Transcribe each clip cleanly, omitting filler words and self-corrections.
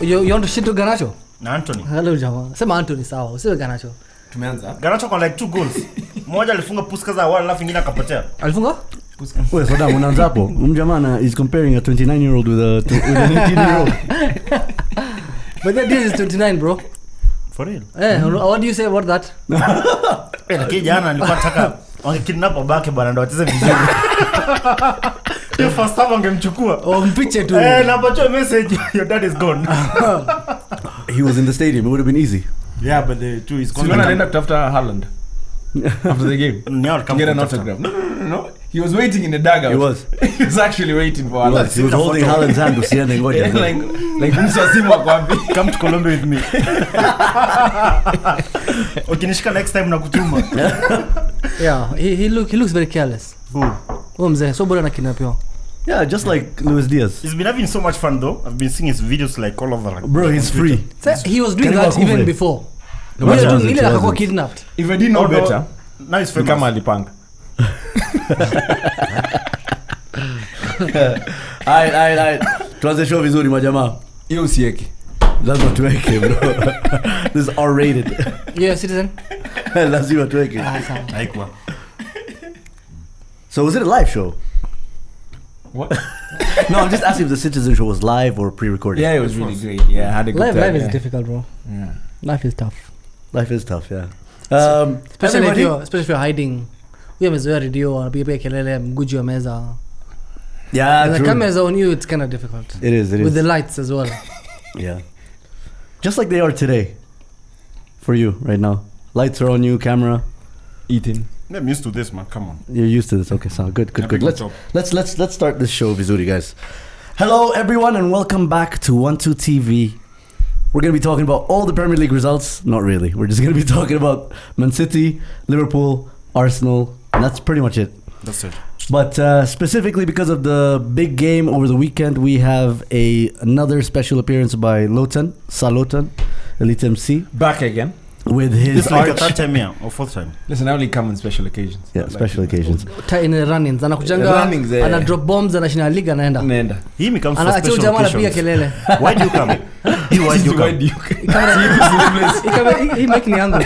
You want to shit to Garnacho? Na Anthony. Hello jamaa. Sema Anthony sawa. Usiwe Garnacho. Tumeanza. Garnacho kwa like 2 goals. Mmoja alifunga Puskas awali alafu nyingine akapotea. Alifunga? Wewe soda unaanza hapo. Mjamana is comparing a 29-year-old with an 18-year-old. But that dude is 29, bro. For real? What do you say about that? Lakini jana nilikuwa nataka wangekidnap babake bwana ndo wacheze vizuri. Hiyo first half wangemchukua. Mpiche tu. Napacho message your dad is gone. He was in the stadium. It would have been easy. Yeah, but the two is gone. Simona anaenda kutafuta Haaland after the game. To get an autograph. No. He was waiting in the dugout. He was. He was actually waiting for Haaland. He was holding Haaland's hand to see and ngoja. Like msasimu akwambi. Come to Colombia with me. Ukinishika next time nakutuma. Yeah, he looks very careless. Who? Mzee, so bora na kinapewa. Yeah, just like Luis Diaz. He's been having so much fun though. I've been seeing his videos like all over. Like, bro, he's free. He was doing that even before. He was doing ile akakuwa kidnapped. If I didn't know better, now he's famous. Kama alipanga. Alright. Tuanze show vizuri majamaa. Hiyo usiweke. Lazima tuweke bro. This is R-rated. Yeah, citizen. Lazima tuweke. Haikuwa. So was it a live show? What? No, I'm just asking if the Citizen show was live or pre-recorded. Yeah, it was really great. Yeah, I had a good time. Live is difficult, bro. Yeah. Life is tough. Life is tough, yeah. Especially if you're hiding. We have radio anapiga kelele mguji wa meza. Yeah, and true. The cameras on you, it's kind of difficult. It is. With the lights as well. Yeah. Just like they are today. For you right now. Lights are on you, camera. Eating. I'm used to this, man. Come on. You're used to this. Okay, so good. Let's start this show, Vizuri, guys. Hello, everyone, and welcome back to 1-2 TV. We're going to be talking about all the Premier League results. Not really. We're just going to be talking about Man City, Liverpool, Arsenal, and that's pretty much it. That's it. But specifically because of the big game over the weekend, we have another special appearance by Salotan, Elite MC. Back again. With his this like a third time here or fourth time. Listen, I only come on special occasions. Yeah, special occasions. In the runnings, anakujanga, ana drop bombs, anashina liga naenda. He comes for special occasions. Kelele. Why do you come? Why do you come? He make me angry.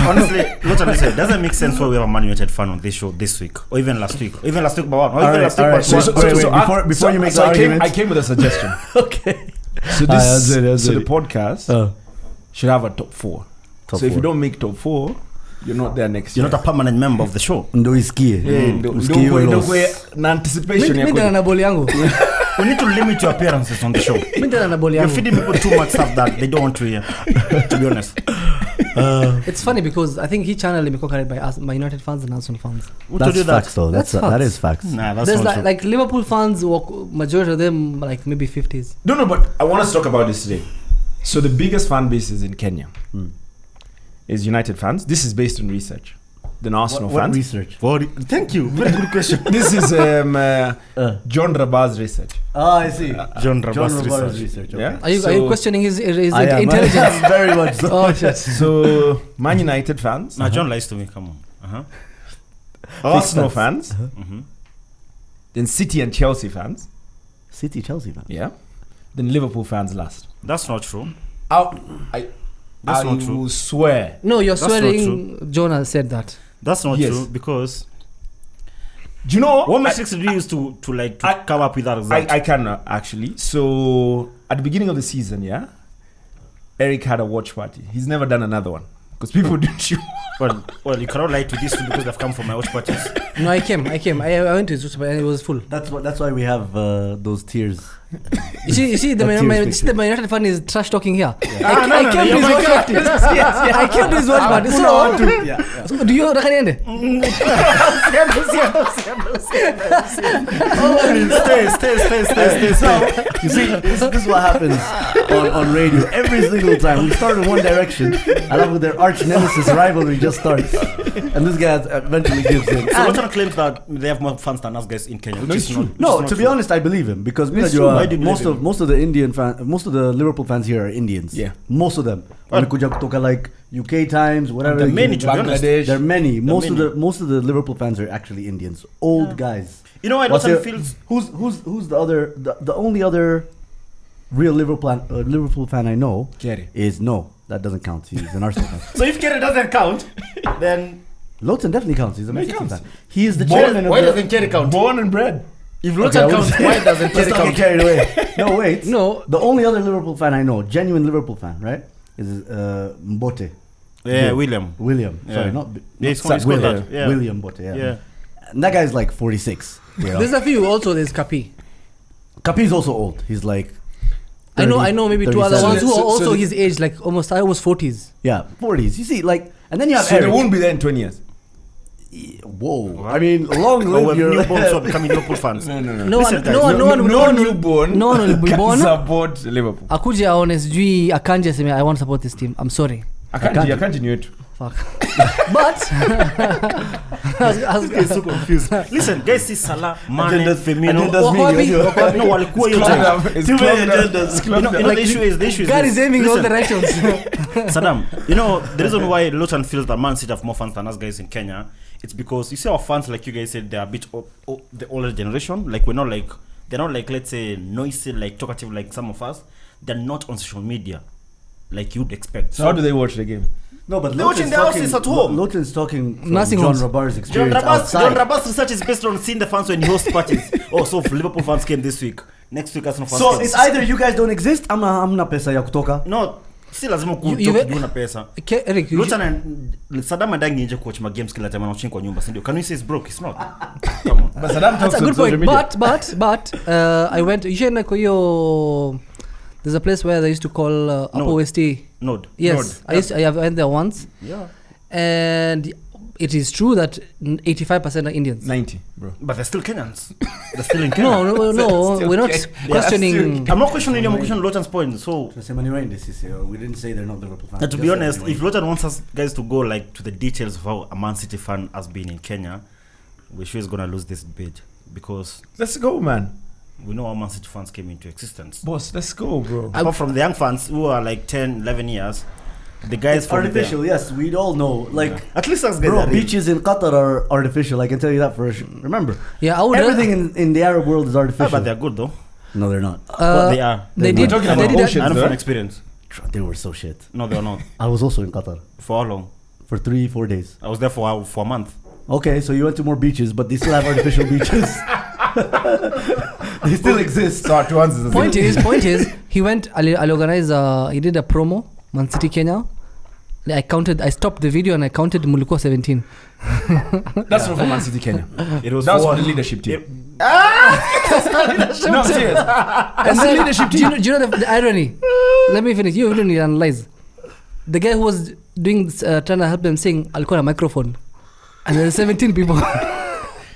Honestly, what I'm saying, doesn't make sense why we have a Man United fan on this show this week or even last week. Even last week, but before you make the argument, I came with a suggestion. Okay. So the podcast should have a top 4. If you don't make top 4, you're not there next year. You're not a permanent member of the show. Ndo isikie. Ndo na anticipation ya kwenda na boli yangu. We need to limit your appearances on the show. You're feeding people too much stuff that they don't want to hear, to be honest. It's funny because I think each channel imekuwa carried by us, by United fans and Arsenal fans. That's facts though. That is facts. Nah, that's There's not like Liverpool fans, majority of them like maybe 50s. No, but I want us to talk about this today. So the biggest fan base is in Kenya. Is United fans. This is based on research. Then Arsenal what fans. Research? Thank you. Very good question. This is John Raba's research. I see. John Raba's research. Okay. Yeah. Are you questioning his intelligence? Very much so. Oh shit. So Man United fans. Now John lies to me. Come on. Arsenal fans. Then City and Chelsea fans. City, Chelsea fans. Yeah. Then Liverpool fans last. That's not true. I will swear. No, you're swearing. Jonah said that. That's not true because. Do you know what mistakes did you use to come up with that result? I can actually. So at the beginning of the season, yeah, Eric had a watch party. He's never done another one because people didn't show. Well, you cannot lie to these two because they've come from my watch parties. No, I came. I went to his watch party and it was full. That's why we have those tiers. You see, the Man United fan is trash talking here. Yeah. I came to his watch party. I came to his watch party. So, do you recommend it? Stay. You see, this is what happens on radio every single time. We start in one direction, and with their arch nemesis rivalry just starts, and this guy eventually gives in. So Lotton claims that they have more fans than us guys in Kenya. No, to be honest, I believe him because most of the Indian most of the Liverpool fans here are Indians. Yeah, most of them. Wanakuja kutoka like UK times, whatever. There are many, to be honest. There are many. Most of the Liverpool fans are actually Indians, old guys. You know, I Lotton feels who's the other the only other real Liverpool fan I know Kerry. is no. That doesn't count. He's an Arsenal fan. So if Kerry doesn't count, then Lowton definitely counts. He's a Man He City counts. fan. He is the chairman of why the... doesn't Kerry count? Born and bred. If Okay, Luton I counts, was- why doesn't Let's Kerry not get count? carried away. No, wait. No. The only other Liverpool fan I know, genuine Liverpool fan, right, is Mbote. Yeah, William. William. Yeah. Sorry, not... Yeah, not he's called William. that. Yeah. William Mbote, yeah. Yeah. And that guy's like 46. You know? There's a few. Also, there's Kapi. Kapi's also old. He's like... I 30, know. Maybe two other 37. ones who are So also the- his age, like almost 40s. Yeah, 40s. You see, like... And then you have So they Eric. won't be there in 20 years. Whoa. I mean, long Oh, live with your... newborns who are becoming Liverpool fans. No. No Listen, one, guys, no one, no one, no one, newborn. no one will be can born. support Liverpool. Akuja aone sijui akanje aseme I want to support this team. I'm sorry. Akanji knew it. Fuck. But I was so confused. Listen, guys, see Salah, Mane, Agendas- Firmino. agendas mingi, unajua. No, walikuwa yote. It's Too many clogged up. agendas. It's You know, clogged up. the issue is God this. is aiming all the Listen, directions. Saddam, you know, the reason why Luton feels that Man City have more fans than us guys in Kenya, it's because you see our fans, like you guys said, they're a bit the older generation. Like, they're not like, let's say, noisy, like talkative like some of us. They're not on social media like you'd expect. So how do they watch the game? No, but They're watching the houses at home. Luton's talking from Nursing John homes. Rabar's John experience Rabas outside. research is based on seeing the fans when he hosts parties. Oh, so Liverpool fans came this week. Next week, Arsenal fans So came. it's either you guys don't exist, hamna pesa ya kutoka. No, si lazima You- kujiona pesa. Eric, you Luton and Saddam adangi nje kuwatch ma games kila time anachinga kwa nyumba, si ndio? Can you say it's broke? It's not. Come on. But Saddam talks that's a on good social point. media. But I went. Usually kwa hiyo there's a place where they used to call Upper West A. Node. Yes, I went there once, Yeah. and it is true that 85% are Indians. 90, bro. But they're still Kenyans. They're still in Kenya. No, Still we're not okay. questioning. I'm not questioning you, I'm questioning Luton's point. So, We didn't say they're not Liverpool fans. to be honest, if Luton wants us guys to go like to the details of how a Man City fan has been in Kenya, we're sure he's gonna lose this debate because Let's go, man. we know how Man City fans came into existence. Boss, let's go, bro. Apart from the young fans who are like 10, 11 years, the guys It's from artificial, yes, we'd all know. Like, at least us guys bro, are real. beaches in Qatar are artificial. I can tell you that for sure. Remember, Yeah, I would everything in the Arab world is Ah, artificial. but they're good though. No, they're not. But they are. They They're did. talking They about did. ocean. I know Right? from experience. They were so shit. No, they're not. I was also in Qatar For how long? for 3-4 days. I was there for a month. Okay, so you went to more beaches, but they still have artificial beaches. They still exist. So to answer the Point is, he went. I'll organize. He did a promo, Man City Kenya. I stopped the video and I counted Muluko 17. That's not for Man City Kenya. It was That was for for the leadership team. It- No, serious. And the then, leadership do you know the irony? Let me finish. You didn't analyze. The guy who was doing trying to help them sing, alikuwa na microphone, and there's 17 people.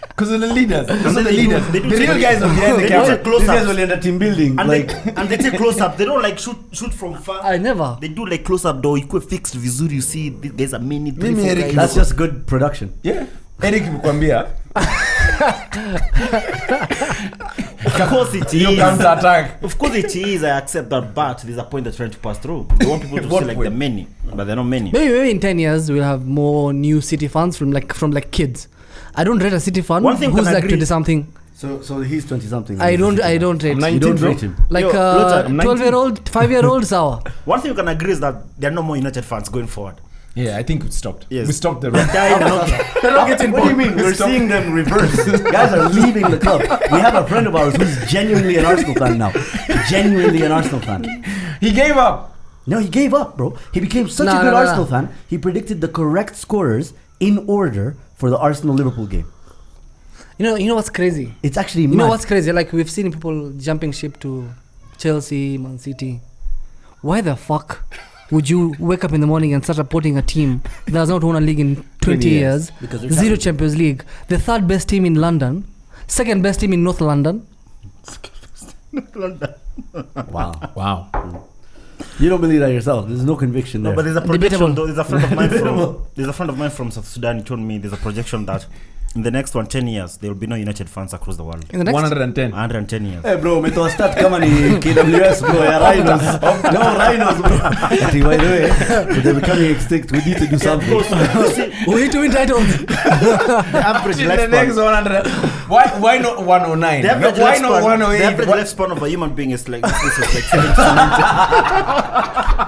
Because of the leaders. Those are the they do- leaders. they The do real take- guys are behind the they do camera. take close These guys ups. will end up team building. And like, they take close up. They don't like shoot from far. I never. They do like close up though. You could fix vizuri. You see, these guys are many. Three, Mimi four Eric, guys. that's just good production. Yeah. Eric Mkwambia. Of course it You is. counter attack. Of course it is. I accept that, but there's a point they're trying to pass through. They want people to What see like point? the many, but they're not many. Maybe in 10 years we'll have more new City fans from kids. I don't rate a City fan One thing who's can like agree. 20 something. So he's 20 something. I don't rate. You 19, don't bro. rate him. Like Yo, Luton, 12-year-old, 5-year-old, sour. One thing you can agree is that there are no more United fans going forward. Yeah, I think we stopped. Yes. We stopped the They're run. dying. They're not getting What do you mean? We're Stop. seeing them reverse. Guys are leaving the club. We have a friend of ours who's genuinely an Arsenal fan now. Genuinely an Arsenal fan. He gave up. No, he gave up, bro. He became such No, a good no, no, Arsenal no. fan. He predicted the correct scorers in order for the Arsenal-Liverpool game. You know what's crazy? It's actually You mad. know what's crazy? Like we've seen people jumping ship to Chelsea, Man City. Why the fuck would you wake up in the morning and start supporting a team that has not won a league in 20 years? Because they're 0 talented. Champions League. The third best team in London. Second best team in North London. Wow. Wow. You don't believe that yourself. There's no conviction there. No, but there's a Debatable. projection though. There's a friend of mine from South Sudan. He told me there's a projection that in the next 10 years, there will be no United fans across the world. In the next 110. 110 years. Hey bro, me to start kama ni KWS bro, ya rhinos. No rhinos bro. Ati, by the way, they're becoming extinct. We need to do something. we need to win titles. The average The next lifespan. 100. Why not 109? The average Why not lifespan- 108? The average lifespan of a human being is like this is like 70 to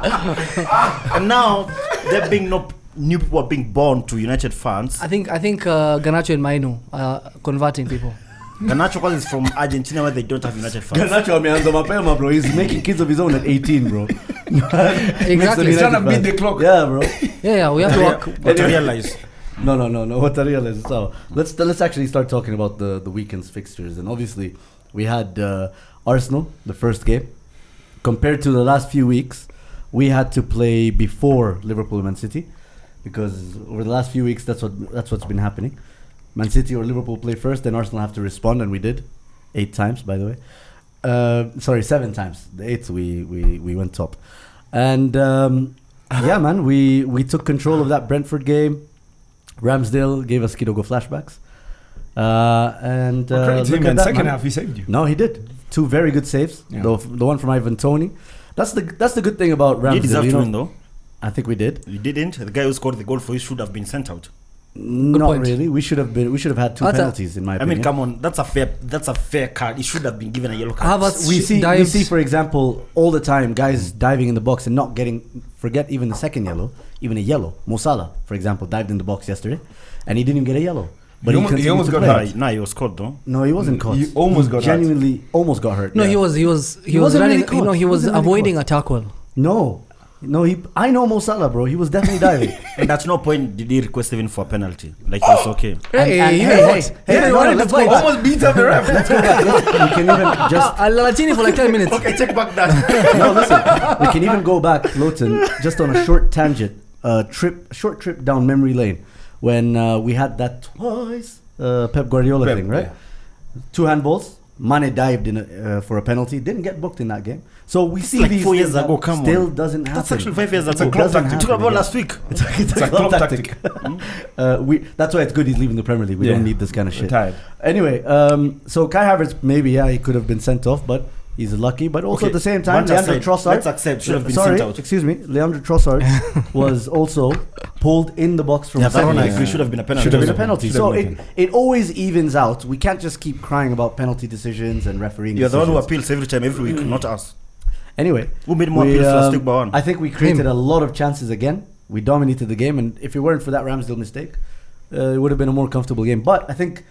90. And now there being no new people are being born to United fans. I think Garnacho and Mainu are converting people. Garnacho is from Argentina where they don't have United fans. Garnacho ameanza mapema bro. He's making kids of his own at 18 bro. Exactly. He's trying to beat the clock. Yeah bro. Yeah, we have to work. But to realize. No. What I realize. So let's actually start talking about the weekend's fixtures. And obviously, we had Arsenal the first game. Compared to the last few weeks, we had to play before Liverpool and Man City, because over the last few weeks, that's what's been happening. Man City or Liverpool play first, then Arsenal have to respond, and we did 8 times, by the way. 7 times. The 8th we went top, and yeah, man, we took control of that Brentford game. Ramsdale gave us Kidogo flashbacks. And Credit look him at in that, second man. half, he saved you. No, he did 2 very good saves. Yeah. The one from Ivan Toney. That's the good thing about Ramsdale. You deserve to win though. I think we did. You didn't. The guy who scored the goal for you should have been sent out. Not point. really. We should have had 2 penalties in my I opinion. mean, come on, that's a fair card. He should have been given a yellow card. Havertz we see, dived. for example, all the time guys diving in the box and not getting. Forget even the second yellow, even a yellow. Mo Salah, for example, dived in the box yesterday, and he didn't even get a yellow. But He continued almost to got play. hurt. Nah, he was caught though. No, he wasn't caught. He almost got hurt. genuinely almost got hurt. No, yeah. he was wasn't running. really caught. He He was wasn't really avoiding caught. a tackle. No. I know Mo Salah, bro. He was definitely diving. And at no point did he request even for a penalty. Like it was okay. Hey, no, let's go back. Almost beat up the ref. Let's go back. We can even just Latini for like 10 minutes. Okay, take back that. no. Listen, we can even go back, Lowton, just on a short tangent, short trip down memory lane, when we had that twice Pep Guardiola thing, right? Yeah. 2 handballs. Mane dived in for a penalty. Didn't get booked in that game. So we see like these 4 years things that ago, come on. still doesn't happen. That's actually 5 years ago. a club doesn't tactic. Talk happen, about yeah. last week. It's a club club tactic. That's why it's good he's leaving the Premier League. We Yeah. don't need this kind of shit. Retired. Anyway, so Kai Havertz, maybe he could have been sent off, but he's lucky. But also Okay, at the same time, Manchester Leandro side, Trossard. let's accept, should have been sorry, sent out. excuse me, Leandro Trossard was also pulled in the box from Yeah, the that second one I half. agree. Should have been a penalty. Should have been a Should penalty. have So been. it always evens out. We can't just keep crying about penalty decisions and refereeing. You're the one who decisions. appeals every time, every week, not us. Anyway, Who made more we, appeals last week by one? I think we created a lot of chances again. We dominated the game, and if it weren't for that Ramsdale mistake, it would have been a more comfortable game. But I think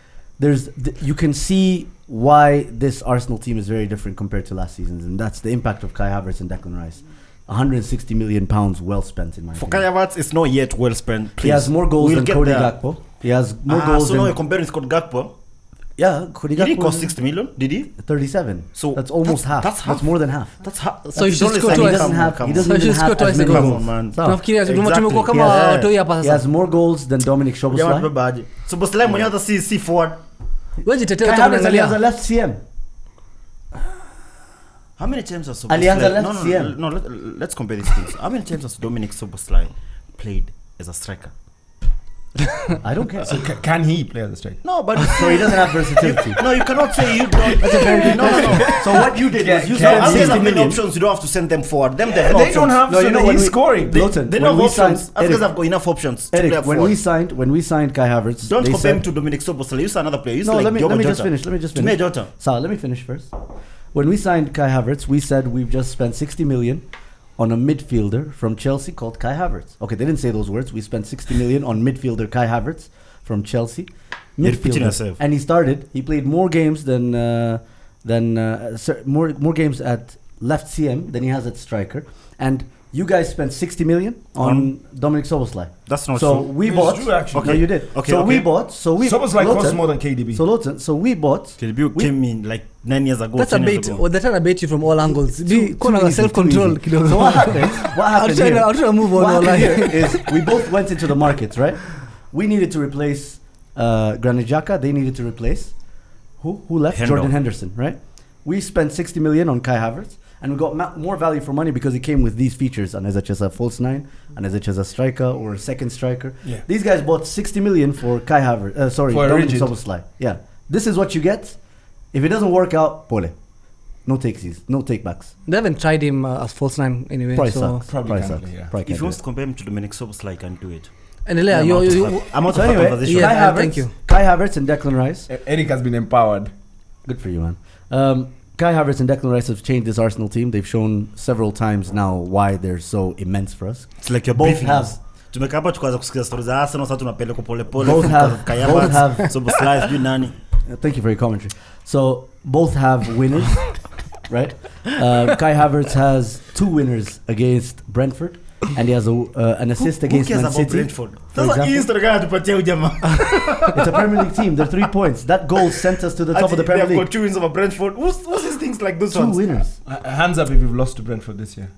you can see why this Arsenal team is very different compared to last season's, and that's the impact of Kai Havertz and Declan Rice. 160 million pounds well spent in my For Kai opinion. Havertz, it's not yet well spent. Please. He has more goals We'll than get Cody there. Gakpo. He has more goals So now you're than comparing Scott Gakpo. yeah. Cody Did he Gakpo cost is 60 million? Did he? 37. So that's almost half. That's half. That's more than half. That's how. So you should score And he twice. doesn't have. He doesn't So you even should score have as twice many again. goals. Come on, man. Sawa. Nafikiria Exactly. tumekuwa kama Yeah. watoi hapa He sasa. has more goals than Dominic Yeah, Szoboszlai. but bad. So Bosley mwenyewe hata si forward. Wewe jitetea Kai Havertz alianza utaangalia. left CM. How many times has Alianza Szoboszlai? left CM. No. Let's compare these things. How many times has Dominic Szoboszlai played as a striker? I don't care. Can he play as a striker? No, but So he doesn't have versatility. no, you cannot say you don't. That's a very good no. So what you did was you Yeah, spent As 60 have many million. options, you don't have to send them forward. Them they have no They options. don't have. No, you know when he's we- scoring. Lawton, They when don't we have options. signed- As Eric, guys have got enough options to play Eric, up when forward. we signed Kai Havertz, Don't they compare him said- to Dominic Szoboszlai. Use another player. Use No, like let me Diogo just Jota. finish. Let me just To me, finish. Jota. Let me finish first. When we signed Kai Havertz, we said we've just spent 60 million on a midfielder from Chelsea called Kai Havertz. Okay, they didn't say those words. We spent 60 million on midfielder Kai Havertz from Chelsea. You're repeating yourself. And he started. He played more games than more games at left CM than he has at striker. And you guys spent 60 million on Dominic Szoboszlai. That's not So true. we It's bought. true, actually. No, you did. Okay, so okay. we bought. So we. Szoboszlai costs Lawton- more than KDB. So Lawton. So we bought. KDB came in like 9 years ago. That's a 10 years bait. ago. They're trying to bait you from all angles. Be Too kuna easy, self control too easy. So what happened? What happened here? I'll try to move on. What happened online. here is we both went into the markets, right? We needed to replace Granit Xhaka. They needed to replace who left? Hendo. Jordan Henderson, right? We spent 60 million on Kai Havertz, and we got more value for money because it came with these features. And as a false nine, and as a striker or a second striker. Yeah. These guys bought 60 million for Kai Havertz. For Dominic Rigid. Szoboszlai. Yeah, this is what you get. If it doesn't work out, pole. No takesies, no takebacks. They haven't tried him as false nine anyway. Price so. sucks. Probably Price can't, sucks. yeah. Probably If can't he do wants it. to compare him to Dominic Szoboszlai, I can do it. And Elia, I'm out So of that anyway, conversation. Yeah, Kai Havertz, thank you. Kai Havertz and Declan Rice. Eric has been empowered. Good for you, man. Kai Havertz and Declan Rice have changed this Arsenal team. They've shown several times now why they're so immense for us. It's like you're Both briefing have- us. Tumekaa hapa tukaanza kusikia stories za Arsenal, sasa tunapeleka pole pole. Both have- Szoboszlai, sijui nani. Thank you for your commentary. So both have winners, right? Kai Havertz has 2 winners against Brentford, and he has an assist against Who cares Man about City. Brentford? For Sasa hii example. story gani tupatie huyu jamaa? It's a Premier League team. They're 3 points. That goal sent us to the top of the Premier They've got League. 2 wins over Brentford. Who's these things like those 2 ones? winners. Hands up if you've lost to Brentford this year.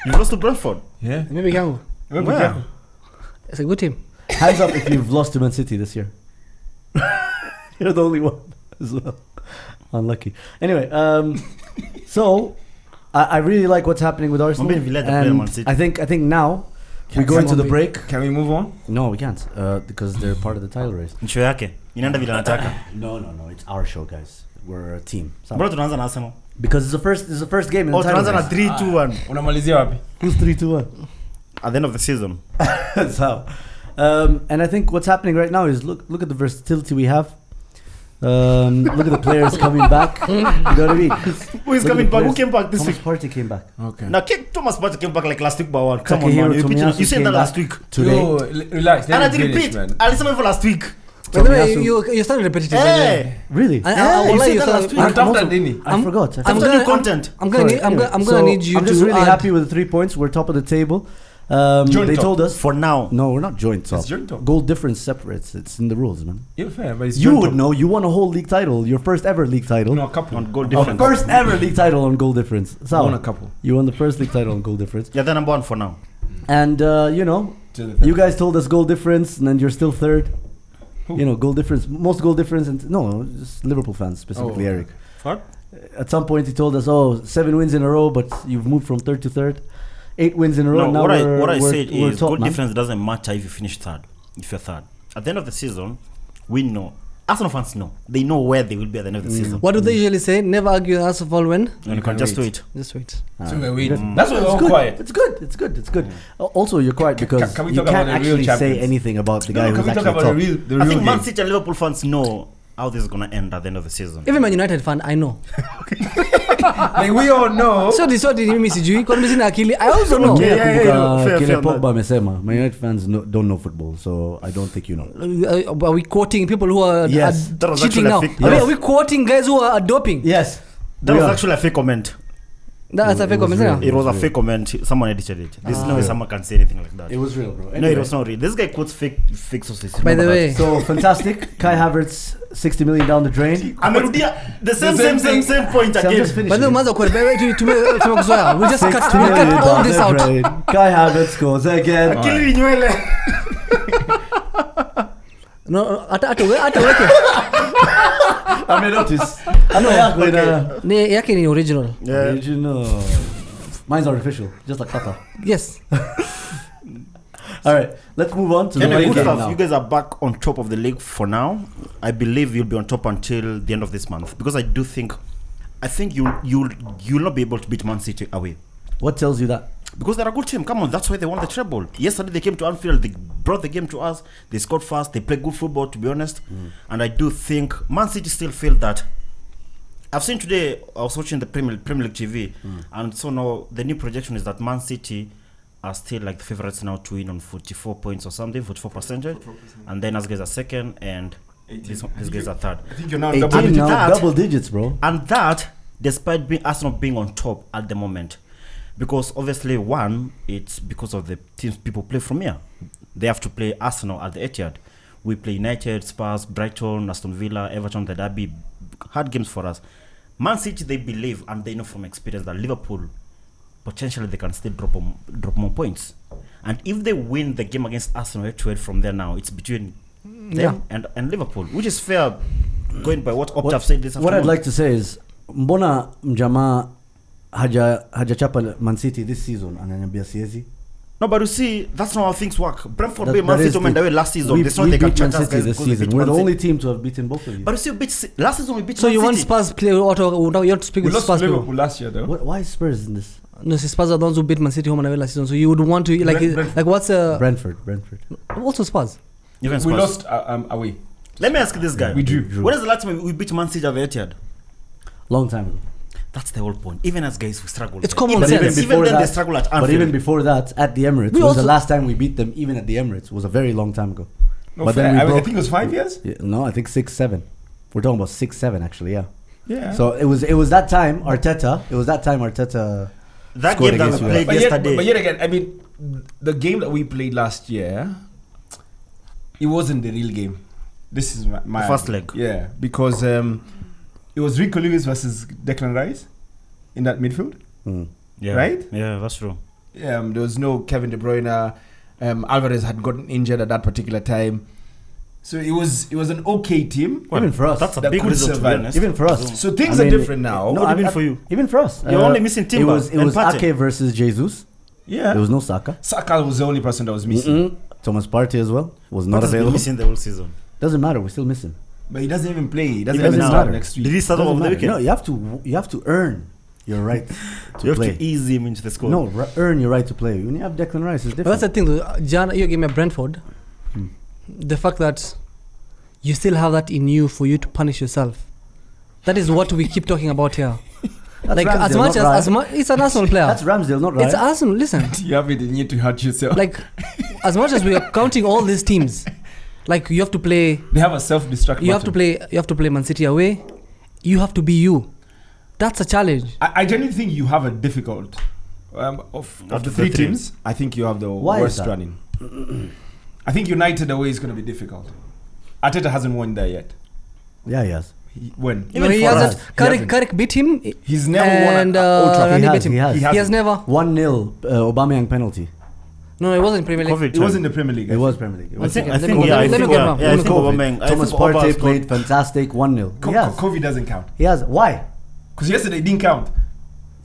You've lost to Brentford. Yeah. Maybe Gangu. Where? It's a good team. Hands up if you've lost to Man City this year. You're the only one as well. Unlucky. Anyway, so I really like what's happening with Arsenal. Maybe let them play Man And City. I think now we go into the break. Can we move on? No, we can't because they're part of the title race. Ncho yake. Inaenda vile anataka. No. It's our show, guys. We're a team. Mbona tunaanza na Arsenal? Because it's the first game in the Oh, title tunaanza na race. 3-2-1 Unamalizia wapi? Who's 3-2-1? at the end of the season. That's how. And I think what's happening right now is look at the versatility we have. Look at the players coming back. You know what I mean? Who is Look at coming the back? Who players. came back this Thomas week? Partey came back. Okay. Now, Thomas Partey came back like last week by one. Come on, Takehiro man. Tomiyasu You said came that last back week. today. Yo, relax. And I Let me didn't finish, repeat. man. I listened for last week. By the way, Tomiyasu- you're starting repetitive. by the way. Hey! Really? I you lie, said you that started- last week. I'm I'm tough also- than Dini. I forgot. I'm gonna- content. I'm gonna need, I'm gonna So, need you I'm to just really add- happy with the 3 points. We're top of the table. Joint They top. told us For now. no, we're not joint top. It's joint top. Goal difference separates. It's in the rules, man. You're fair, but it's You joint would top. know. You won a whole league title. Your first ever league title. No, a couple. On goal A difference. couple. First ever league title on goal difference. I So won a couple. you won the first league title on goal difference. Yeah, they're number 1 for now. And you guys told us goal difference, and then you're still third. Who? You know, goal difference, most goal difference, and no, just Liverpool fans specifically, Oh. Eric. What? At some point, he told us, "Oh, 7 wins in a row, but you've moved from third to third. 8 wins in a row. No, now what I we're said we're is top, goal man." difference doesn't matter if you finish third. If you're third. At the end of the season, we know. Arsenal fans know. They know where they will be at the end of the season. What do they usually say? Never argue as of all when. And you can just wait. Just wait. So we're waiting. Good. That's why we're It's all good. quiet. It's good. It's good. It's good. Also, you're quiet because can we you talk about can't the real actually say champions? anything about the No, guy can who's we talk actually about top. the I real think Man game? City and Liverpool fans know how this is going to end at the end of the season. Even Man United fan, I know. Like we all know. So mimi sijui kwa mimi sina akili. I also know. Okay. Nakumbuka fair, kile fair, Pogba amesema, Man United fans don't know football, so I don't think you know. Are we quoting people who are, Yes. That was cheating actually now? a fake- Are we quoting guys who are doping? Yes. That We was are. actually a fake comment. That's a It fake was comment. real. Yeah? It was a real. fake comment. Someone edited it. There's no way someone can say anything like that. It was real, bro. No, it Anyway, was not real. This guy quotes fake sources. By the Remember way, that? So fantastic. Kai Havertz, 60 million down the drain. Amerudia the same point So I'm again. just finishing. by the way, mwanzo kwa tumekuzoea. We just 60 cut million all down this the out. drain. Kai Havertz scores again. Akili nywele. No, hata weke. I may notice. I know yako ina Ni yake ni original. Yeah. original. Mine's artificial, just like Tata. Yes. All right, let's move on to the Anyway, main good game stuff. now. You guys are back on top of the league for now. I believe you'll be on top until the end of this month because I think you'll not be able to beat Man City away What tells you that? because they're a good team. Come on, that's why they won the treble. Yesterday they came to Anfield, they brought the game to us. They scored fast. They play good football, to be honest. And I do think Man City still feel that. I've seen today. I was watching the Premier League TV, and so now the new projection is that Man City are still like the favorites now to win on 44 points or something, 44%. And then us guys are second, and these guys are third. I think you're now 18 double now, that- double digits, bro. And that, despite Arsenal being on top at the moment, because obviously one, it's because of the teams people play from here. They have to play Arsenal at the Etihad. We play United, Spurs, Brighton, Aston Villa, Everton, the Derby. Hard games for us. Man City, they believe and they know from experience that Liverpool potentially they can still drop more points. And if they win the game against Arsenal head-to-head from there now, it's between them and Liverpool, which is fair. going by what Opta have said this What I'd afternoon. like to say is, mbona mjamaa hajachapa Man City this season ananiambia siezi? No, but you see, that's not how things work. Brentford That- beat Man that is City went away last season. It's not we they can beat Man check us City guys this because they season. beat We're the Man only City. team to have beaten both of you. But you see, last season we beat So Man you want City. Spurs play auto? Now you want to speak We with lost Spurs to people? Liverpool last year, though. Why is Spurs in this? No, see, Spurs are the ones who beat Man City home and away last season. So you would want to Brentford. what's Brentford. also Spurs? Even We Spurs. lost away. Let me ask you this guy. We drew. When is the last time we beat Man City at the Etihad? Long time ago. That's the whole point. Even as guys, we struggle. It's common even, sense. even then, they struggle at Anfield. But even before that, at the Emirates, We was the also- last time we beat them. Even at the Emirates, was a very long time ago. No, But fair. then we I broke- think it was 5 years. Yeah, no, I think 6-7. We're talking about 6-7 actually. Yeah. Yeah. So it was that time Arteta. It was that time Arteta. that scored game that we against you played but yesterday. yet again, I mean, the game that we played last year, it wasn't the real game. This is my The first leg. Yeah, because it was Rico Lewis versus Declan Rice in that midfield. Yeah. Right? Yeah, that's true. There was no Kevin De Bruyne. Alvarez had gotten injured at that particular time, so it was an okay team. Even for us. That's a That big could result, to be survive. honest. Even for us. So things I are mean, different now. What do you mean for you? Even for us. You're only missing Timber It and was Partey. Ake versus Jesus. Yeah, There was no Saka. Saka was the only person that was missing, Thomas Partey as well was not Partey's been available. missing the whole season. Doesn't matter. We still miss him. but he doesn't even play. He doesn't It even doesn't start matter. next Did week. he start Doesn't over the matter. weekend? No, you have to earn your right to You have play. to ease him into the squad. No, earn your right to play. When you have Declan Rice, it's But that's different. the thing, though. Jan, you gave me a Brentford. The fact that you still have that in you for you to punish yourself. That is what we keep talking about here. That's Like Ramsdale, not as Ryan. much, it's an Arsenal player. That's Ramsdale, not right. It's Arsenal. Listen, You have it in you to hurt yourself. like as much as we are counting all these teams, like you have to play. They have a self-destruct. You have to play. You have to play Man City away. You have to be you. That's a challenge. I genuinely think you have a difficult. Of the the three three. teams, I think you have the Why is worst that? running. I think United away is going to be difficult. Arteta hasn't won there yet. Yeah, he has. When? No, he for has us, that. Carrick beat him. He's never and won at Old Trafford. Randy He beat has, him. he has. He He has never. 1-0 Aubameyang penalty. No, it wasn't Premier League. COVID It was in time. the Premier League. It was Premier League. It I was think, Let me yeah, go- I let me think, go back. yeah, I Let me think go Aubameyang. I Thomas think Aubameyang Partey scored- played fantastic 1-0. He has. COVID doesn't count. He has. Why? Because yesterday it didn't count.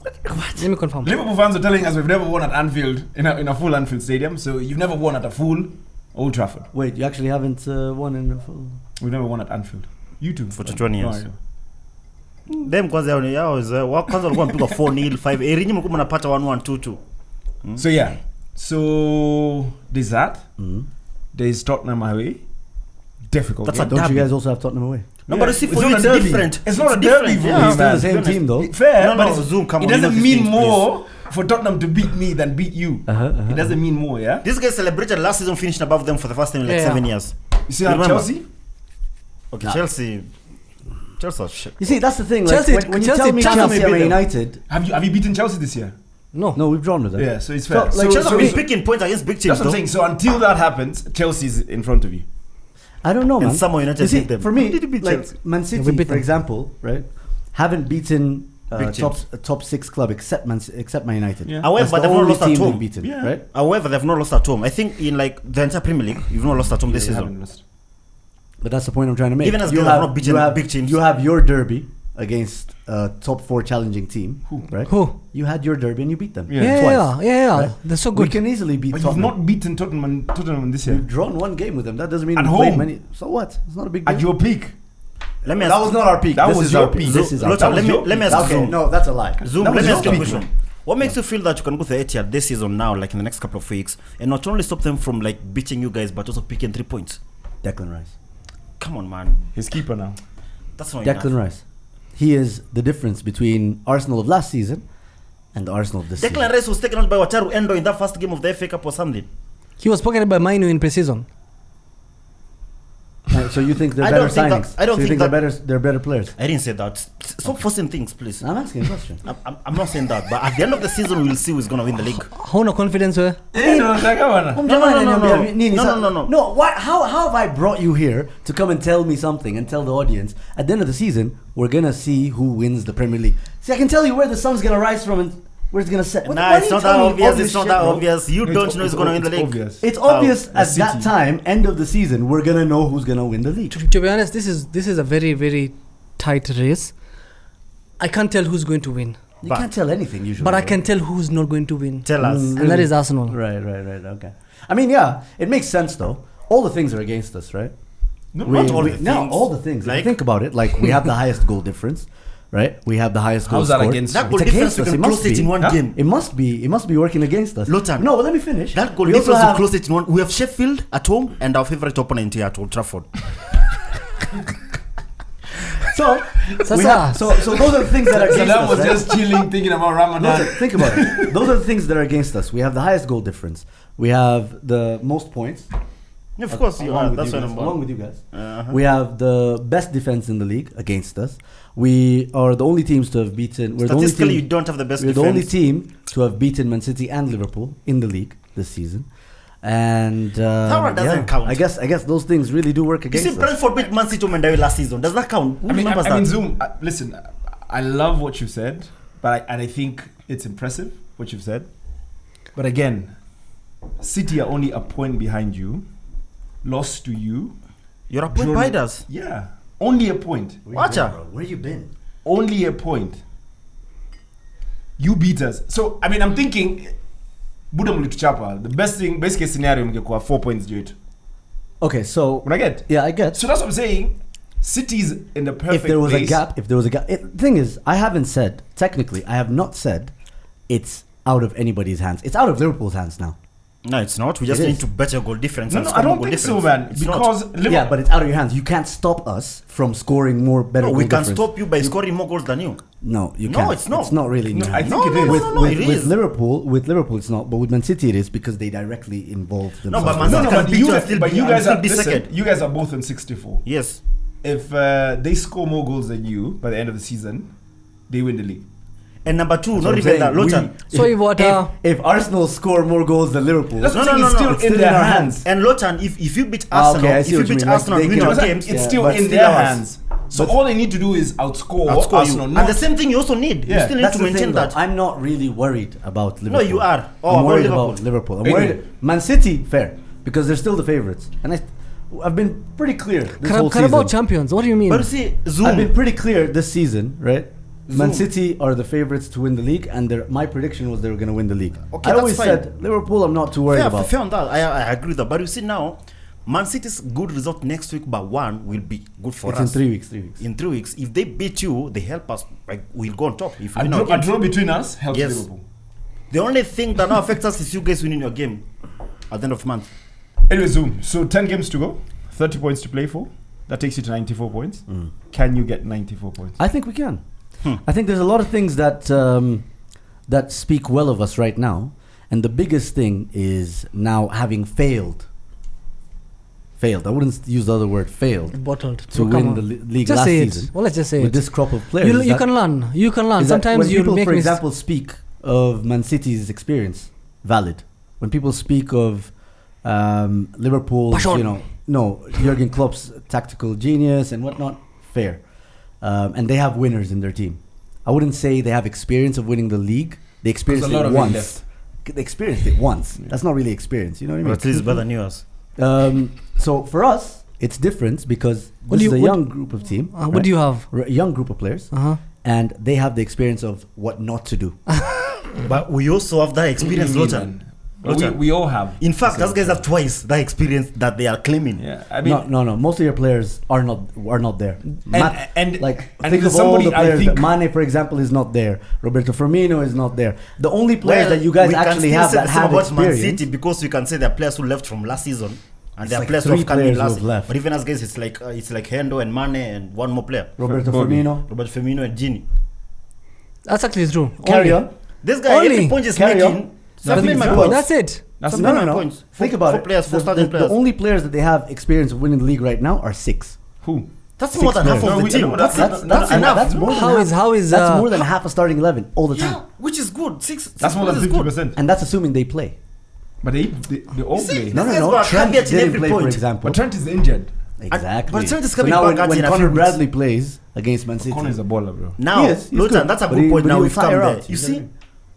Let me confirm. Liverpool fans are telling us we've never won at Anfield, in a full Anfield stadium. So you've never won at a full Old Trafford. Wait, you actually haven't won in the full. We've never won at Anfield. You two. For 20 years. No, Them kwanza yao kwanza walikuwa mpigwa 4-0 5 erinyi mlikuwa mnapata 1-1 2-2. So yeah. So there's that. Mm. There's Tottenham away. Difficult. That's game. a Don't derby. you guys also have Tottenham away? No, but you see, It's for not you a it's derby. different. It's not a different, derby for yeah. you, It's still man. the same To be team though. honest. Fair, No, but no, it's- Zoom, come it on, you know doesn't these mean things, more for Tottenham to beat me than beat you. It doesn't mean more, yeah? This guy celebrated last season, finished above them for the first time in like Yeah. 7 years. You see You how remember? Chelsea? Okay, Nah. Chelsea are shit. You see, that's the thing. Like, Chelsea- when you Chelsea- tell me Chelsea Chelsea may are beat them. United, Have you beaten Chelsea this year? No. no, we've drawn with them. Yeah, so it's fair. So, like, Chelsea have been so- picking points against big teams That's what I'm though. saying. So until that happens, Chelsea's in front of you. I don't know, man. And somehow United You see, beat them. for me, Who did you beat like Chelsea? Man we City, beat for them. example, right, haven't beaten Big teams. top 6 club except Man United. Yeah. However, That's the they've not only lost at team home. they've beaten, Yeah. right? However, they've not lost at home. I think in like the entire Premier League, you've not lost at home this You season. haven't lost. But that's the point I'm trying to make. Even as you they have not beaten big teams. You have your derby against a top 4 challenging team, right? Who? You had your derby and you beat them Yeah. twice. Yeah. They're so We good. can easily beat But you've Tottenham. not beaten Tottenham this year. We've drawn one game with them. That doesn't mean At we played home. many. So what? It's not a big deal. At your peak. Let me That ask was not our peak. That This was is your our peak. peak. This is our Lothar, peak. let me ask Okay, Zoom. no, that's a lie. Zoom, That let was me your ask you a peak. question. What makes you feel that you can go to the Etihad this season now, like in the next couple of weeks, and not only stop them from like beating you guys, but also picking 3 points? Declan Rice. Come on, man. His keeper now. That's not Declan enough. Rice. He is the difference between Arsenal of last season and the Arsenal of this Declan season. Rice was taken out by Wataru Endo in that first game of the FA Cup or something. He was pocketed by Manu in pre-season. So you think they're I better don't think that- signings? I don't so you think they're that- they're better players. I didn't say that. Stop forcing things, please. I'm asking a question. I'm not saying that, but at the end of the season, we'll see who's going to win the league. How no confidence were? No. No, what? How have I brought you here to come and tell me something and tell the audience? At the end of the season, we're gonna see who wins the Premier League. See, I can tell you where the sun's gonna rise from. And where it's gonna set. Nah, it's not that obvious. It's not that obvious. You don't know who's gonna win the league. It's obvious at City. that time, end of the season, we're gonna know who's gonna win the league. To be honest, this is a very, very tight race. I can't tell who's going to win, You can't tell anything usually. but I can tell who's not going to win. Tell us. And that is Arsenal. Right. Okay. I mean, yeah, it makes sense though. All the things are against us, right? No, not all the things. No, all the things. Like- Think about it. Like we have the highest goal difference, right? We have the highest goal How's that scored. against That you? goal It's difference, against you us. can It must close it be. in one Huh? game. It must be working against us. Lotan. No, let me finish. That goal We also difference, you have- close it in one. We have Sheffield at home and our favorite opponent here at Old Trafford. So, Sasa. we have, so those are the things that are against Saddam us. was right? just chilling, thinking about Ramadan. Listen, think about it. Those are the things that are against us. We have the highest goal difference. We have the most points. Of course, you along are. with That's you what guys, I'm along about. with you guys. Uh-huh. We have the best defense in the league against us. We are the only teams to have beaten. We're the only Statistically, you team. don't have the best We're defense. the only team to have beaten Man City and Liverpool in the league this season. And one doesn't count. I guess those things really do work You against see, us. Brentford beat Man City Mendawi last season. Does that count? Who I mean, remembers I mean, that? Zoom. Listen, I love what you said, but I think it's impressive what you've said. But again, City are only a point behind you, lost to you. You're a point drawn- behind us. Yeah, only a point. Watch out. Where you been? Only a point. You beat us. So I mean, I'm thinking, Buddha mlituchapa. The best case scenario, mngekuwa 4 points juu yetu. Okay, so What I get. yeah, I get. So that's what I'm saying. City's in the perfect If there was place. a gap, the thing is, I haven't said technically. I have not said it's out of anybody's hands. It's out of Liverpool's hands now. No, it's not. We just It need is. to better goal difference. No, and no, score I more don't goal think so, difference. man. It's Because not. Liverpool, Yeah, but it's out of your hands. You can't stop us from scoring more better. No, we goal can difference. stop you by scoring more goals than you. No, you No, can't. it's not. It's not really. in No, your I hands. think it is. It With is. Liverpool, it's not. But with Man City, it is because they directly involve No, themselves. but Man no, City no, can but beat you you and guys, still but be- you and guys still are be listen, second. you guys are both on 64. Yes. If they score more goals than you by the end of the season, they win the league. And number two, That's not what even I'm that. saying. Lotan. So if what, if Arsenal score more goals than Liverpool, That's No, what I'm no, saying, no, it's no. still in their hands. And Lotan, if you beat Ah, Arsenal, okay, I if see you what you beat mean. Like, Arsenal and they win can- your It's games, Yeah, still but in still their ours. hands. So all they need to do is outscore Arsenal. you. Not And the same thing you also need. You Yeah. still need that's to the maintain thing. Though. that. I'm not really worried about Liverpool. you are. Oh, I'm about worried Liverpool. about Liverpool. I'm Agree. worried. Man City, fair, because they're still the favorites, and I've been pretty clear this whole Carabao season. champions. What do you mean? But you see, I've been Zoom. pretty clear this season, right? Man Zoom. City are the favorites to win the league, and my prediction was they were going to win the league. Okay, I that's always fine. said Liverpool. I'm not too worried Fair, about. fair on that. I agree with that. But you see now, Man City's good result next week, but one will be good for It's us. in 3 weeks. 3 weeks. In 3 weeks, if they beat you, they help us. Like we'll go on top. If we A win our games. draw between us helps Yes. Liverpool. The only thing that now affects us is you guys winning your game at the end of the month. Anyway, Zoom. So 10 games to go, 30 points to play for. That takes you to 94 points. Can you get 94 points? I think we can. I think there's a lot of things that that speak well of us right now, and the biggest thing is now having failed. I wouldn't use the other word. Failed Bottled. to Oh, come win on. the league Just last say it. season. Well, let's just say with it. this crop of players. You is that- can learn. You can learn. is that Sometimes when you people, make for mistakes. example, speak of Man City's experience, valid. When people speak of Liverpool's, Passion. Jurgen Klopp's tactical genius and whatnot, fair. And they have winners in their team. I wouldn't say they have experience of winning the league. They experienced There's a lot it of it once. left. They experienced it once. That's not really experience. You know what I mean? But at least it's better than yours. So for us, it's different because What this do is you- a what- young group of team. What do you have? A young group of players, Uh-huh. and they have the experience of what not to do. But we also have that experience, What do you Lotan. mean, man? Well, we all have. In fact, those guys have twice that experience that they are claiming. Yeah, I mean, No. Most of your players are not there. and Think there's of all somebody the players. I think Mane, for example, is not there. Roberto Firmino is not there. The only players that you guys we can actually still have say that the same have about Man experience. City because we can say there are players who left from last season, and there are like players who 3 have come in players who last. have left. But even as guys, it's like Hendo and Mane and one more player, Roberto Bobby. Firmino. Robert Firmino and Gini. That's actually true. Carry Only. on. This guy, Only. every point is Carry making. on. So I've made my Nothing points. That's it. that's Some not no, No. points. Think For- about for it. players, for The- starting the players. only players that they have experience of winning the league right now are 6. who. That's 6 more than half players. of No, the we- team. no, That's that's enough. That's more than How half. is That's more than half a starting 11 all the time, Yeah, which is good. Six. That's more than is good. 50%. and that's assuming they play. But they all You see, play. No, This guy's got a Trent caveat in didn't every play, for point. example. But Trent is injured. Exactly. but Trent is so coming now back when in a Conor few weeks. Bradley plays against Man City, Conor is a baller, bro. Now, He is, he's Lotan, good, that's a but good he- point. but Now he'll we've come tire there. out, You you know what I see, mean?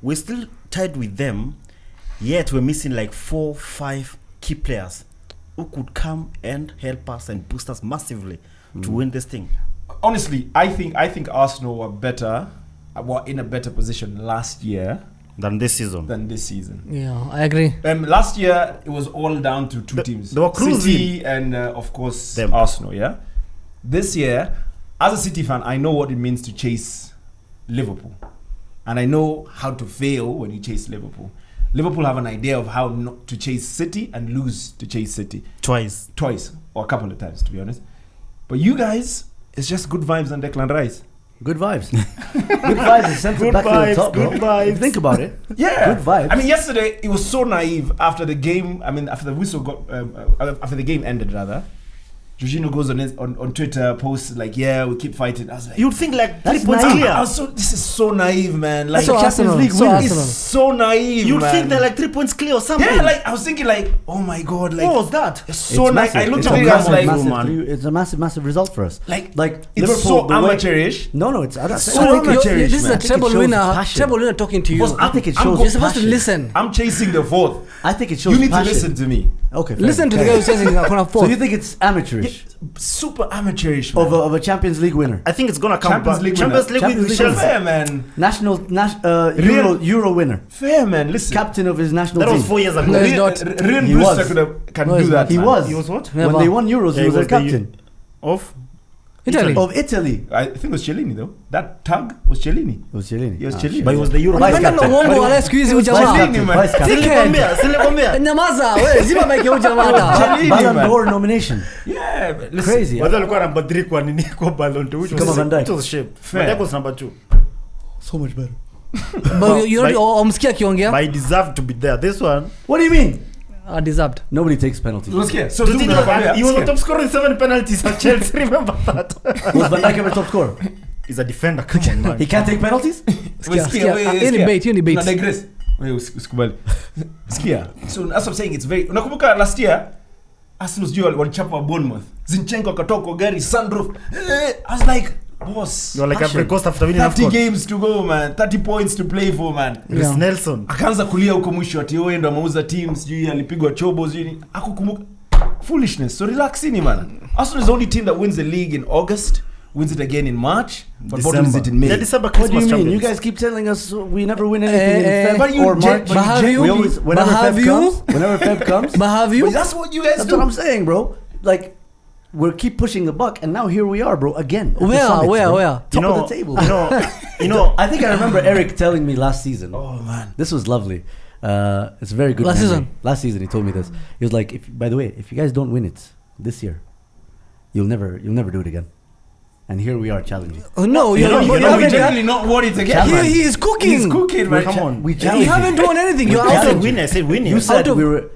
we're still tied with them, yet we're missing like 4-5 key players who could come and help us and boost us massively to win this thing. Honestly, I think Arsenal were in a better position last year Than this season. Yeah, I agree. Last year it was all down to two teams. They were cruising. City and of course Them. Arsenal, yeah? This year, as a City fan, I know what it means to chase Liverpool. And I know how to fail when you chase Liverpool. Liverpool have an idea of how not to chase City and lose to chase City. Twice, Or a couple of times, to be honest. But you guys, it's just good vibes on Declan Rice. Good vibes. Good vibes is sent back to the top, bro. good vibes. Think about it. Yeah. Good vibes. I mean, yesterday, it was so naive after the game. I mean, after the whistle after the game ended, rather. Jorginho goes on Twitter, posts like, "Yeah, we keep fighting." I was like, You'd think like 3 That's points naive. clear. this is so naive, man. Like So Champions Arsenal. League So win Arsenal. is so naive. You'd man. think they're like 3 points clear or something. yeah, like I was thinking, like, oh my god, like what was that? it's so It's nice. I massive. looked It's at a you guys like, massive, it's a massive result for us. like Liverpool, it's so the way- amateurish. No, it's I don't So I think it- amateurish, This is man. a I think it treble shows winner. passion. Treble winner talking to you. Boss, I think it I'm shows. go- You're supposed to passion. listen. I'm chasing the fourth. I think it shows. You need passion. to listen to me. Okay. fair Listen to the enough. guy who's saying corner So four. you think it's amateurish Super amateurish, man. of a Champions League winner, I think it's gonna come Champions back. League Champions winner. League Champions with League Chelsea. fair, man. Euro winner, Fair, man. Listen. captain of his national That was team. 4 years ago. No, it's Rian not. Rian He Brewster was. can No, do he's that. not. He man. was. He was what? When Never. they won Euros. Yeah, he was he their was the captain Of Italy. of Italy. I think it was Cellini though. That tag was Cellini. It was Chiellini. He was Ah, Chiellini. shit. but it was the Euro. Vice Unapenda captain. uongo wala siku hizi Vice ujamaa. captain. man. Vice captain. Silikwambia. Nyamaza, wewe zima mic ya ujamaa hata. Chiellini, Ballon man. d'Or nomination. Yeah, but listen. Crazy. Whether alikuwa namba 3 kwa nini kwa Ballon d'Or, which Kama was Van Dijk. it was shape. Fair. Van Dijk was number 2. So much better. But you By- umsikia akiongea? But he deserved to be there. This one. What do you mean? Deserved. Nobody takes penalties. Unasikia? So Do you think tunakwambia, he was the sikia. top scorer in 7 penalties at Chelsea? Remember that? Was Van Dijk ever top scorer? He's a defender. Come on, man. He can't take penalties? Wewe sikia, wewe Hiyo ni sikia. bait, hiyo ni bait. Tuna digress. Wewe usikubali. Sikia. So that's what I'm saying, it's very. Unakumbuka last year Arsenal walichapa Bournemouth. Zinchenko akatoka kwa gari sunroof. I was like, boss. You're like Passion. Ivory Coast after winning 30 AFCON. games to go, man. 30 points to play for, man. Chris Yeah. Nelson. Akaanza kulia huko mwisho ati yeye ndo ameuza team, sijui alipigwa chobo, sijui akukumbuka. Foolishness. So relax in, man. Arsenal is the only team that wins the league in August, wins it again in March, but bottoms it in May. Yeah, December What do Christmas you mean? champions. You guys keep telling us we never win anything in but Feb you or gen- March. but you gen- We always, whenever But have Feb you? comes, whenever Feb comes, But have you? But that's what you guys that's do. what I'm saying, bro. Like, we keep pushing the buck, and now here we are, bro. Again, at the Where? summit, Where? bro. Where? Top of the table. You know. I think I remember Eric telling me last season. Oh man. This was lovely. It's a very good. Last memory. season? Last season, he told me this. He was like, by the way, if you guys don't win it this year, you'll never do it again. And here we are challenging. Oh, no, You know, We're we generally not worried to get. Challenge. He is cooking. He's cooking, man. Come on. We You challenge. haven't won anything. You're I out said of winning. I said winning. You said Out of- we were.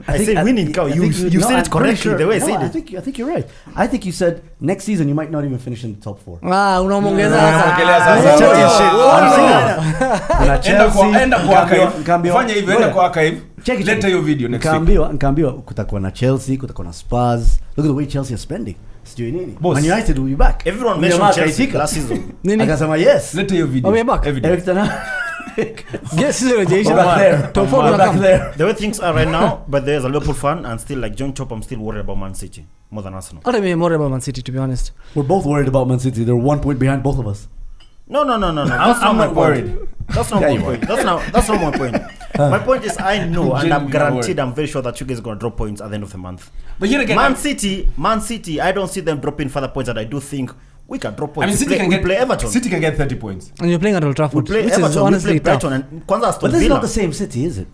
I said winning, Cow. You said it I'm pretty correctly, the way I said I it. think you're right. I think you said next season you might not even finish in the top 4. unamwongeza Unaongelea sasa. sasa. Chelsea shit. Oh, Kuna Enda kwa archive. nikaambiwa- Fanya hivyo, enda kwa archive. Check it, Leta hiyo video next week. nikaambiwa kutakuwa na Chelsea, kutakuwa na Spurs. Look at the way Chelsea are spending. Sijui nini. Boss. Man United will be back. Everyone Ndio mentioned maana Chelsea akaitika. last season. Nini? Akasema yes. Leta hiyo video. Are we back? Evidence. Eric Tana. Yes, sio rejection. We're back there. Top four We're gonna back come. there. The way things are right now, but there's a Liverpool fan and still like John Chop, I'm still worried about Man City more than Arsenal. Hata mimi more about Man City, to be honest. We're both worried about Man City. They're 1 point behind both of us. No. That's I'm not my not point. worried. That's not Yeah, my you point. That's not my point. My point is I know and I'm Genuinely guaranteed, worried. I'm very sure that you guys are gonna drop points at the end of the month. But yet again, Man City, I don't see them dropping further points, and I do think we can drop points. I mean, we play Everton. City can get 30 points. And you're playing at Old We Trafford, play which Everton. is We honestly play tough. Brighton and Kwanzaa Aston But this is Villa. not the same city, is it?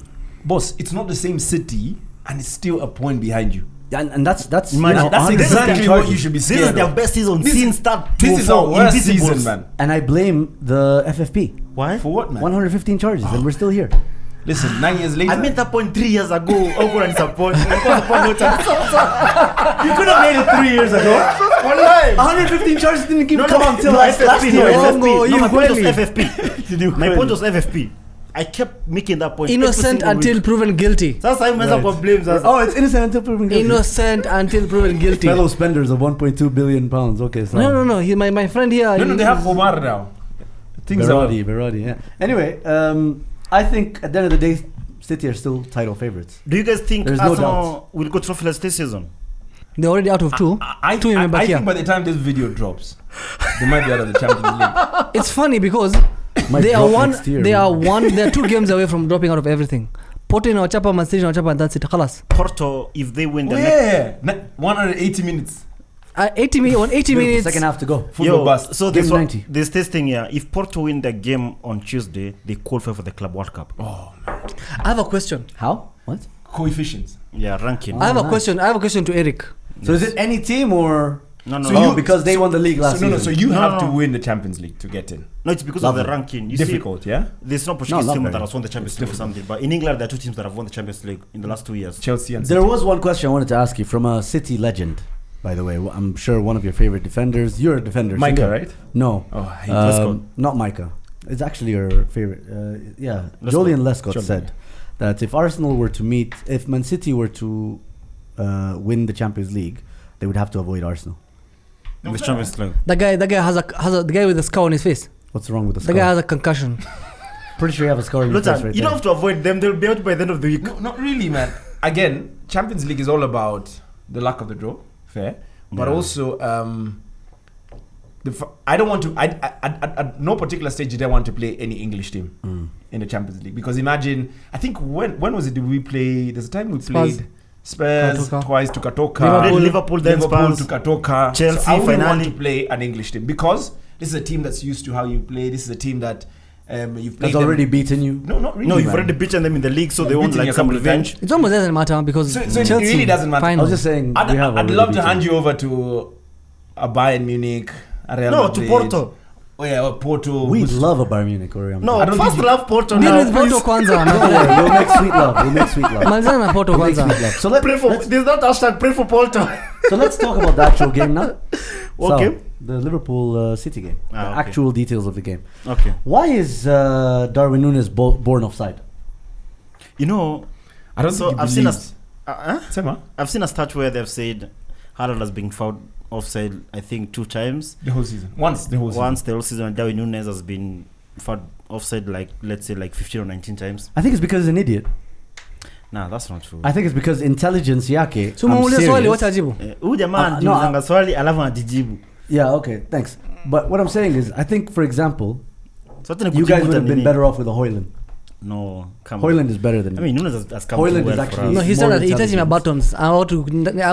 Boss, it's not the same city, and it's still a point behind you. And that's Imagine, That's 100% exactly charges. what you should be This scared is their of. best season This- since that. This is our worst Invisibles. season, man. And I blame the FFP. Why? For what, man? 115 charges, and we're still here. Listen, 9 years later. I made that point 3 years ago. Oh, God, disappoint. You You could have made it 3 years ago. One lie. 115 charges didn't keep No, come no, until no, last FFP, year. no, Wrong, FFP. No, my point was you FFP. My point was FFP. I kept making that point. every Innocent single until week. proven guilty. Sasa imeweza kwa blame sasa. Oh, it's innocent until proven guilty. Innocent until proven guilty. Fellow spenders of 1.2 billion pounds. Okay, so No. My friend here. No, they have Omar now. Things are Berardi, yeah. Anyway, I think at the end of the day, City are still title favorites. Do you guys think There's no Arsenal will go trophyless this season? They're already out of two. I think by the time this video drops, they might be out of the Champions League. It's funny because Might they drop are next year, they're 2 games away from dropping out of everything. Porto in Ochapa, Man City in Ochapa, and that's it. Khalas. Porto, if they win the next... 180 minutes. 80 minutes. Second half to go. Full bust. So Game 90. this thing here, if Porto win the game on Tuesday, they qualify for the Club World Cup. Oh, man. I have a question. How? What? Coefficients. Yeah, ranking. I have a nice. question. I have a question to Eric. So is it any team or? No, So because they won the league last season. So you No, have no. to win the Champions League to get in. No, it's because Lovely. of the ranking. You Difficult, see, yeah? there's no Portuguese not team very. that has won the Champions League or something. But in England, there are 2 teams that have won the Champions League in the last 2 years. Chelsea and There City. was one question I wanted to ask you from a City legend, by the way. I'm sure one of your favorite defenders. You're a defender. Micah, Shingo. right? No. Oh, I hate Lescott. Not Micah. It's actually your favorite. Yeah. Lescott. Julian Lescott Julian, said that if Arsenal were to meet, if Man City were to win the Champions League, they would have to avoid Arsenal. In the Champions League. The guy has the guy with the scar on his face. What's wrong with the The scar? guy has a concussion. Pretty sure you have a scar on your face Look, right you there. don't have to avoid them. They'll be out by the end of the week. No, not really, man. Again, Champions League is all about the luck of the draw. Fair. But Yeah. also, I don't want to... at no particular stage did I want to play any English team in the Champions League. Because imagine... I think when was it did we play... There's a time we Spurs. played... Spurs, Katoka. twice to Katoka. Liverpool, then Spurs. to Katoka. Chelsea, So I wouldn't want finally. to play an English team. Because this is a team that's used to how you play. This is a team that you've played That's already beaten you. No, not really, No, you've man. already beaten them in the league, so Yeah, they want beating like a some couple of revenge. times. It almost doesn't matter because So it Chelsea really doesn't matter. final. I was just saying, we have I'd already love to beaten hand you. you over to a Bayern Munich, a Real No, Madrid. to Porto. Oh yeah, Porto. We who's- love a Bayern Munich or Real No, I don't first think love Porto Deal now. with Porto please. kwanza. Don't worry, we'll make sweet love. We'll make sweet love. Malizana na Porto We'll make kwanza. sweet love. So There's not hashtag pray for Porto. So let's talk about the actual game now. What game? The Liverpool City game. The okay. actual details of the game. Okay. Why is Darwin Núñez born offside? You know, I don't So think I've he seen a believes. Sema? I've seen a stat where they've said Haaland has been fouled offside, I think 2 times. The whole season. Once the whole season. Once the whole season, and Darwin Núñez has been fouled offside like, let's say, like 15 or 19 times. I think it's because he's an idiot. Nah, that's not true. I think it's because intelligence yake. So I'm muulize swali serious. wacha ajibu. Huyu jamaa no, anajiulizanga swali alafu anajijibu. Yeah, okay, thanks. But what I'm saying is, I think, for example, So hata ni you guys kujibu would have been nini? better off with a Hoyland. No, come on. Hoyland is better than I mean, Núñez has come Hoyland through is well actually- for No, us. he said more that he touching my intelligent. buttons.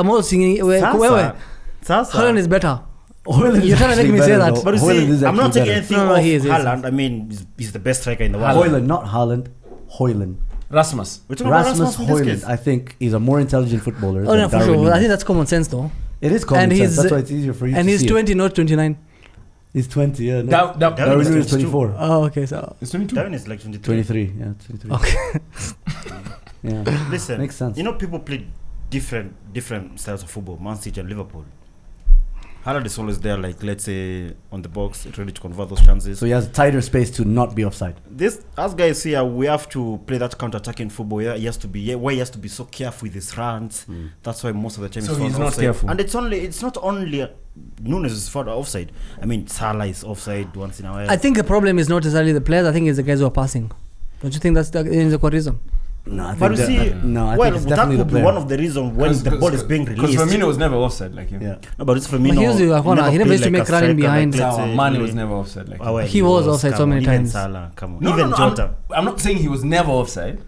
I'm all singing. Wewe. Sasa. Haaland is better. Hoyland You're is trying to make actually me say better, that. though. But you Hoyland see, is I'm not actually taking better. anything No, off he is. Haaland. I mean, he's the best striker in the world. Hoyland, not Haaland. Hoyland. Rasmus. We're talking about Rasmus in this Hoyland. case. I think he's a more intelligent footballer. Oh than no, for Darwin sure. I Núñez. think that's common sense though. It is common and sense. he's- That's why it's easier for you And to he's see 20, not 29. He's 20, yeah. No. Darwin Darwin is Núñez is 22. 24. Oh, okay. So It's 22. Darwin is like 23. 23, yeah, 23. okay. Yeah. Listen, Makes sense. You know, people play different styles of football. Man City and Liverpool. Haaland is always there, like let's say on the box, ready to convert those chances. So he has tighter space to not be offside. This, as guys here, we have to play that counter-attacking football. Where he has to be so careful with his runs. That's why most of the time So he's he's found not offside. careful. And it's not only Núñez is found offside. I mean, Salah is offside once in a while. I think the problem is not necessarily the players. I think it's the guys who are passing. Don't you think that's the core reason? No, I But you think see, no, I well, think it's that definitely the could be player. one of the reasons when the ball is being Because released. Firmino was never offside like him. Yeah. No, but it's But Firmino. here's the corner. He never played used to like make a running striker, behind. like, let's say, Mane really- was never offside like him. well, He was offside come so many on, even times. Salah, come on. No, Even no, Jota. I'm not saying he was never offside.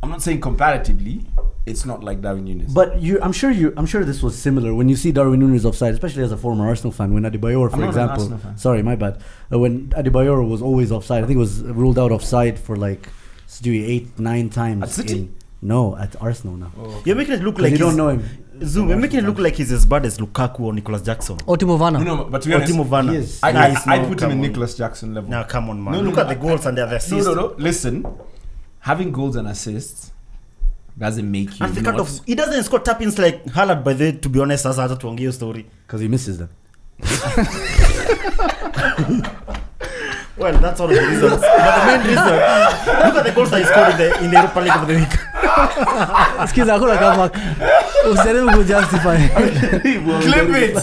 I'm not saying comparatively, it's not like Darwin Núñez. But I'm sure this was similar when you see Darwin Núñez offside, especially as a former Arsenal fan. When Adebayor, for I'm not an example, Arsenal fan. sorry, my bad. When Adebayor was always offside, I think it was ruled out offside for like 8-9 times. At City? No, at Arsenal now. Oh, okay. You're making it look 'Cause like you don't he's- know him. Zoom, you're making it look like he's as bad as Lukaku or Nicolas Jackson. Or Timo Werner. No, but to be Or honest, Timo Werner. he is. I Nice, put no, him in come on. Nicolas Jackson level. Now, come on, man. No, Look at the goals and the other assists. No. Listen, having goals and assists doesn't make you And the not... kind of, he doesn't score tap-ins like Haaland, by the way, to be honest, as I had to your story. Because he misses them. Well, that's one of the reasons. But the main reason, look at the goals that he scored in the Europa League of the week. Excuse me, hakuna comeback. Usijaribu kujustify. Clip it!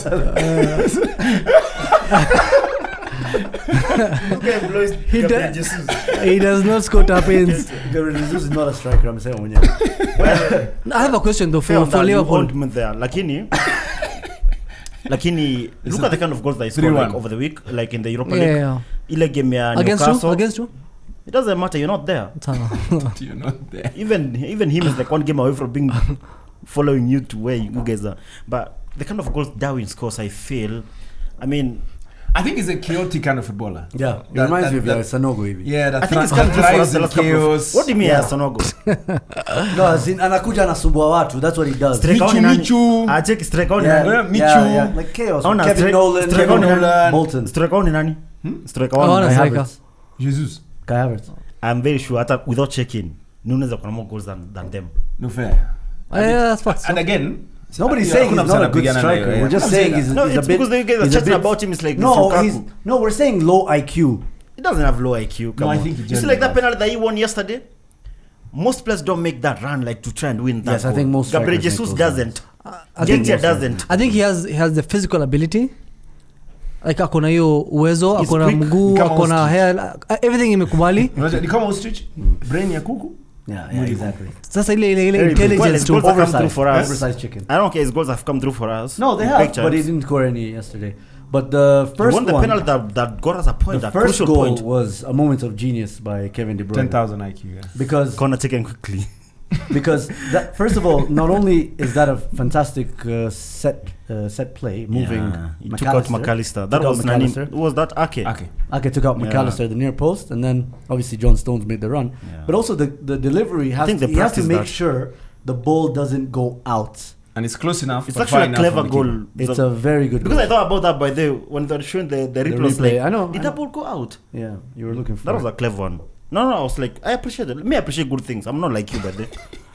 He does not score tap-ins. Gabriel Jesus is not a striker, I'm saying. I have a question though for Liverpool. There. Lakini, look at the kind of goals that he scored like, over the week, like in the Europa League. Ile game ya Newcastle. Against you? It doesn't matter, you're not there. You're not there. Even him is like one game away from being following you to where you guys are. But the kind of goals Darwin scores, I feel, I mean, I think he's a chaotic kind of footballer. Yeah, it reminds me of Sanogo even. Yeah, that I think it's kind of thrives in chaos. What do you mean Sanogo? No, as in anakuja anasumbua watu. That's what he does. Michu. I check strike on Michu. Yeah. Like chaos. Kevin Nolan, Bolton. Strike on nani? Strike on Havertz. Jesus. Kai Havertz. I'm very sure without checking, Nunes have more goals than them. No fair. Yeah, that's facts. And again, nobody's saying he's not a good striker. We're just saying he's a bit. Because the guys are chatting about him. It's like no, we're saying low IQ. He doesn't have low IQ. No, I think you see, like that penalty that he won yesterday. Most players don't make that run like to try and win that. Yes, I think most. Gabriel Jesus doesn't. Doesn't. I think he has the physical ability. Like akona hiyo uwezo, akona mguu, akona hair, everything imekubali. Ni kama ostrich, brain ya kuku. Yeah, exactly. Sasa ile intelligence to oversized chicken. I don't care, his goals have come through for us. No, they have, but he didn't score any yesterday. But the first one, the penalty that got us a point, the first goal was a moment of genius by Kevin De Bruyne. 10,000 IQ, yeah. Because corner taken quickly. Because that, first of all, not only is that a fantastic set play, moving he took out McAllister. That was McAllister. Was that Ake? Ake took out McAllister, the near post, and then obviously John Stones made the run. Yeah. But also the delivery has to make sure the ball doesn't go out. And it's close enough. It's actually a clever goal. It's a very good goal. Because I thought about that by the when they were showing the replay. Like, I know. Did that ball go out? Yeah, you were looking for that. Was a clever one. No, I was like, I appreciate it. I appreciate good things. I'm not like you, but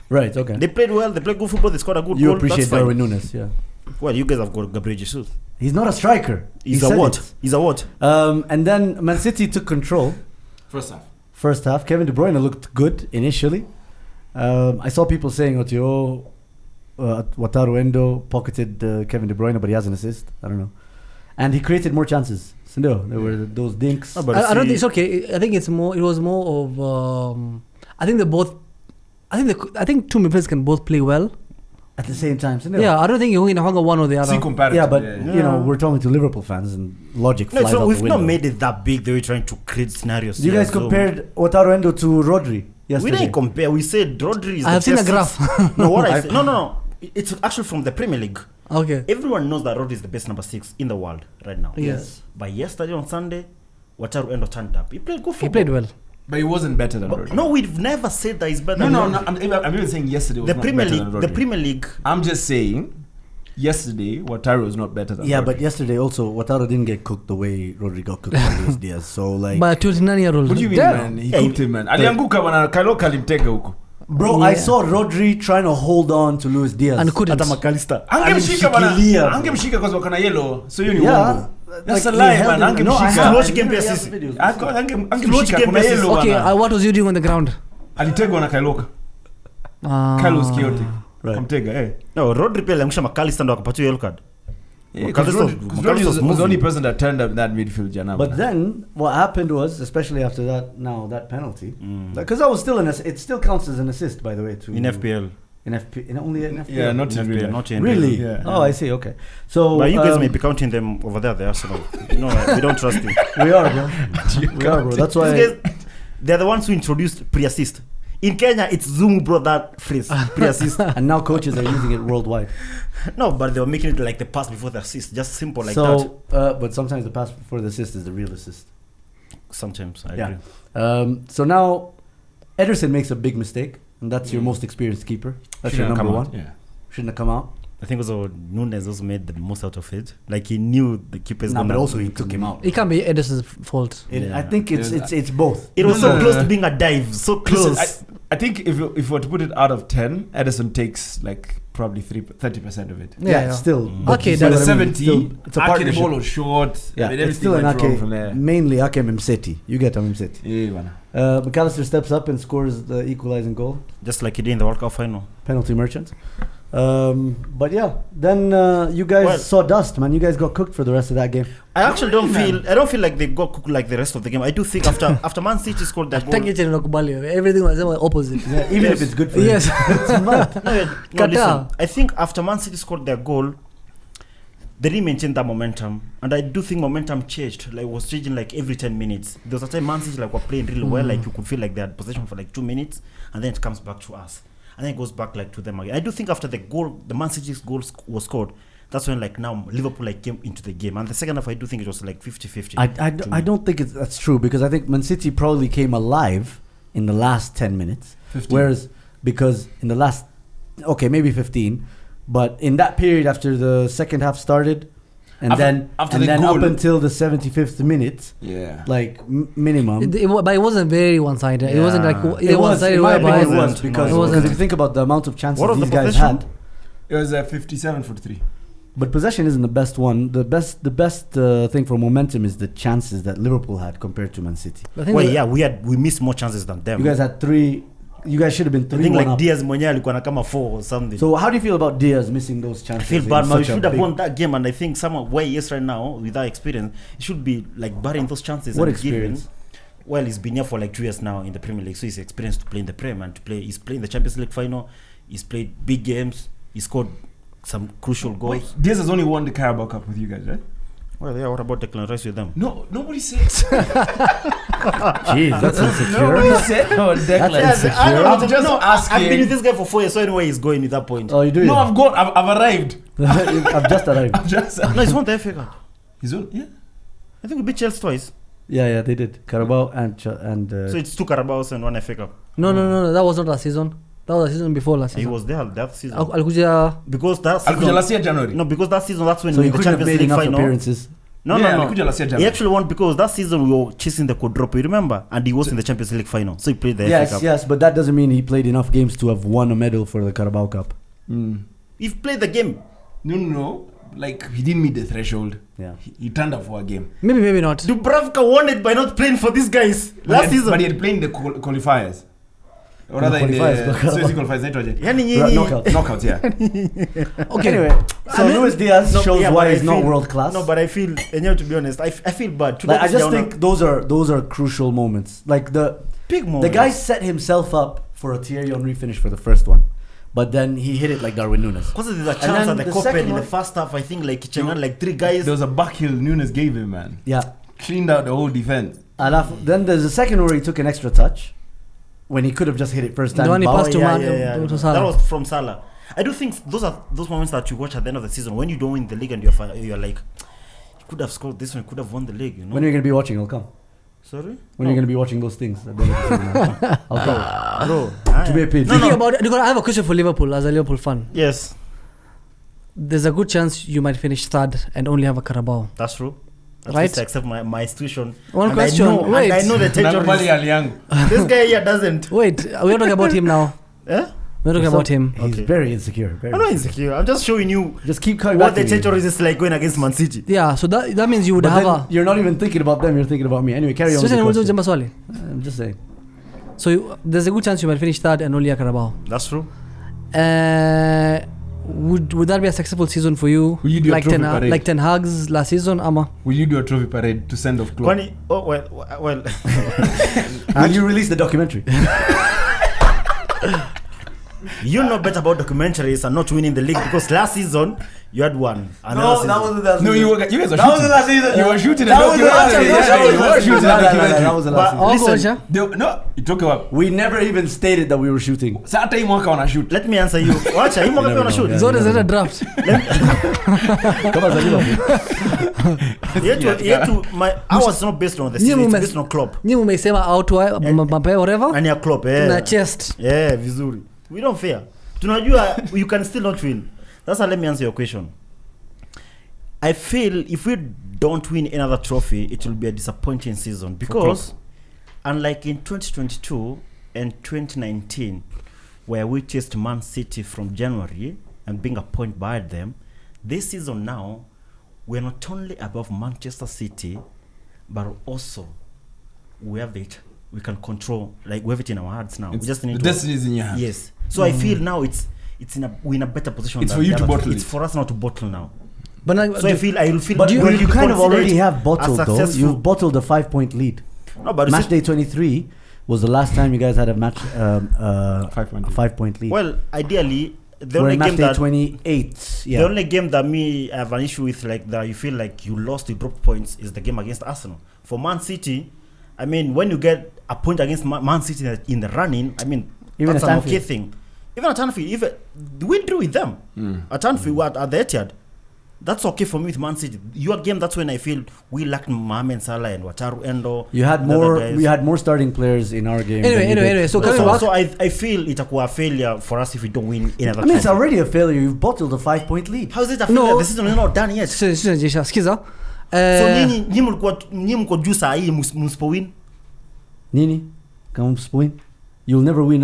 right, okay. They played well. They played good football. They scored a good goal. You appreciate Darwin Nunes, yeah. Well, you guys have got Gabriel Jesus. He's not a striker. He's a what? He's a what? And then Man City took control. First half. Kevin De Bruyne looked good initially. I saw people saying, Wataru Endo pocketed Kevin De Bruyne, but he has an assist. I don't know. And he created more chances. So no, there were those dinks. I don't think it's okay. I think it's more. It was more of. I think they both. I think two midfielders can both play well at the same time. So no. Yeah, I don't think you're going to hang one or the other. Yeah, but you know, we're talking to Liverpool fans, and logic flies out the window. We've not made it that big. They were trying to create scenarios. You guys compared Wataru Endo to Rodri yesterday. We didn't compare. We said Rodri is. I have seen a graph. No, what I said. No. It's actually from the Premier League. Okay. Everyone knows that Rodri is the best number 6 in the world right now. Yes. But yesterday on Sunday, Wataru Endo turned up. He played good football. He played well. But he wasn't better than Rodri. No, we've never said that he's better than Rodri. No, I'm even saying yesterday was not better than Rodri. The Premier League. I'm just saying, yesterday, Wataru was not better than Rodri. But yesterday also, Wataru didn't get cooked the way Rodri got cooked by Luis Diaz. So like... But 29-year-old. What do you mean, man? He cooked him, man. Alianguka wana Kailoka alimtega huko. Bro, I saw Rodri trying to hold on to Luis Diaz. And couldn't. Hata McAllister. Angemshika kwa sababu kana yellow. So hiyo ni uongo. That's a lie, man. Angemshika. Watch game assist. Angemshika kuna yellow. Okay, what was you doing on the ground? Alitegwa na Kailoka. Carlos Quixote. Kamtega, No, Rodri pia aliangusha McAllister ndo akapatiwa yellow card. Rodri was the only person that turned up that midfield jana. But then what happened was, especially after that penalty, because that was still it still counts as an assist, by the way, to in FPL. Only in FPL. Yeah, not in FPL. Not in really. Yeah. Oh, I see. Okay. So, but you guys may be counting them over there, the Arsenal. No, we don't trust you. We are, bro. That's why they're the ones who introduced pre-assist. In Kenya, it's Zoom brought that phrase, pre-assist. And now coaches are using it worldwide. No, but they were making it like the pass before the assist, just simple like that. But sometimes the pass before the assist is the real assist. Sometimes, I agree. So now, Ederson makes a big mistake, and that's your most experienced keeper. That's your number one. Yeah. Shouldn't have come out. I think also Nunes also made the most out of it. Like he knew the keeper's gonna. But also he took him out. It can't be Ederson's fault. I think it's both. It was so close to being a dive, so close. Listen, I think if we were to put it out of 10, Ederson takes like probably 30% of it. Yeah. Still. Okay, that's 70. It's a partnership. The ball was short. Yeah, it's still an Ake. Mainly Ake Mimseti. You get Mimseti. Yeah, McAllister steps up and scores the equalizing goal. Just like he did in the World Cup final. Penalty merchant. But yeah, then you guys saw dust, man. You guys got cooked for the rest of that game. I actually don't feel like they got cooked like the rest of the game. I do think after Man City scored that goal. Everything was opposite. Yeah, even if it's good for you. Yes. It's mad. No, listen. I think after Man City scored their goal, they didn't maintain that momentum, and I do think momentum changed. Like, was changing like every 10 minutes. There was a time Man City like were playing really well. Like, you could feel like they had possession for like 2 minutes, and then it comes back to us, and then it goes back like to them again. I do think after the Man City's goal was scored, that's when like now Liverpool like came into the game, and the second half I do think it was like 50-50. I don't think that's true, because I think Man City probably came alive in the last 10 minutes, 15. whereas because in the last maybe 15. But in that period after the second half started, and then up until the 75th minute, like minimum. But it wasn't very one-sided. Yeah. It wasn't like it was. one-sided. It Was because if you think about the amount of chances these guys had, it was 57-43. But possession isn't the best one. The best thing for momentum is the chances that Liverpool had compared to Man City. We missed more chances than them. You guys had 3. You guys should have been 3-1 I think like up. Diaz mwenyewe alikuwa na kama 4 or something. So how do you feel about Diaz missing those chances? I feel bad, man. We should have won that game, and I think someone right now with that experience, he should be like burying those chances. What experience? Well, he's been here for like 2 years now in the Premier League, so he's experienced to play in the Prem and he's playing the Champions League final. He's played big games. He scored some crucial goals. Diaz has only won the Carabao Cup with you guys, right? Well, yeah. What about Declan Rice with them? No, nobody said. Jeez, that's insecure. Nobody said. No, Declan. That's insecure. I'm just asking. I've been with this guy for 4 years, so anyway he's going with that point. Oh, you do? No, I've arrived. I've just arrived. No, he's won the FA Cup. He's on, yeah. I think we beat Chelsea twice. Yeah, they did. Carabao and so it's 2 Carabaos and 1 FA Cup. No. That was not last season. That was the season before last season. He was there that season. Because that season. last year January. No, because that season that's when so we he the couldn't have Champions made League enough final. appearances. No. He He actually won because that season we were chasing the quadruple. You remember? And he was in the Champions League final, so he played the FA Cup. Yes, but that doesn't mean he played enough games to have won a medal for the Carabao Cup. He played the game. No. Like, he didn't meet the threshold. Yeah. He turned up for a game. Maybe not. Dubravka won it by not playing for these guys last season. But he had played in the qualifiers. Or rather in the qualifiers. Knockouts, yeah. Okay, anyway. So Luis Diaz shows why he's not world class. No, but I feel, to be honest, I feel bad. Like, I just think those are crucial moments. Like the big moments. The guy set himself up for a Thierry Henry finish for the first one. But then he hit it like Darwin Núñez. Because there's a chance at the Copen in the first half, I think like Chengan, like 3 guys. There was a back heel Núñez gave him, man. Yeah. Cleaned out the whole defense. Then there's a second where he took an extra touch when he could have just hit it first time. The one he passed to Salah. That was from Salah. I do think those are those moments that you watch at the end of the season when you don't win the league and you're like, you could have scored this one, you could have won the league. You know? When are you going to be watching? I'll come. Sorry? When are you going to be watching those things? I'll come. Bro. To be a pitch. Thinking about it, I have a question for Liverpool as a Liverpool fan. Yes. There's a good chance you might finish third and only have a Carabao. That's true. Right? Except my institution. One question. I know the territories. This guy here doesn't. Wait, we're talking about him now. Yeah? We're talking about him. He's very insecure. I'm not insecure. I'm just showing you. Just keep coming what back the territories is like going against Man City. Yeah, so that means you would have a. You're not even thinking about them. You're thinking about me. Anyway, carry on. I'm just saying. So there's a good chance you might finish third and only a Carabao. That's true. Would that be a successful season for you? Will you do like a trophy parade? Like Ten Hag's last season, Ama? Will you do a trophy parade to send off club? Well. Will you release the documentary? You know better about documentaries and not winning the league because last season you had one. No, that wasn't last season. No, you guys were shooting. That wasn't last season. You were shooting. No, you talk about. We never even stated that we were shooting. Shoot. Let me answer you. Watch, you want to shoot. So there's a draft. I was not based on the season. It's based on club. Nyi mumesema outwa mape whatever. And your club, na chest. Yeah, vizuri. We don't fear. Tunajua you can still not win. That's how let me answer your question. I feel if we don't win another trophy, it will be a disappointing season because unlike in 2022 and 2019 where we chased Man City from January and being a point behind them, this season now we're not only above Manchester City but also we have it. We can control, like we have it in our hands now. We just need the destiny is in your hands. Yes. So I feel now it's we're in a better position. It's than for you the to other bottle It's it. for us not to bottle now. But So I feel But you kind of already consider it have bottled a though. successful- You've bottled a 5-point lead. No, but Match day 23 was the last time you guys had a match 5-point lead. well, ideally, the We're only in match game day that 28. Yeah. the only game that me have an issue with, like that you feel like you lost, you drop points, is the game against Arsenal. For Man City, I mean, when you get a point against Man City in the running, I mean, Even that's at an Anfield. okay thing. Even at Anfield, even we drew with them at Anfield at the Etihad. That's okay for me with Man City. Your game, that's when I feel we lacked Mohamed Salah and Wataru Endo. You had the other more. guys. We had more starting players in our game. than you did. Anyway. So No, coming back. so I feel it's a failure for us if we don't win in other I mean, it's trophy. already a failure. You've bottled a 5-point lead. How is it a No. failure? The season is not done yet. Skiza. So nyinyi mko juu saa hii msipowin. Nini, come spoon. You'll never win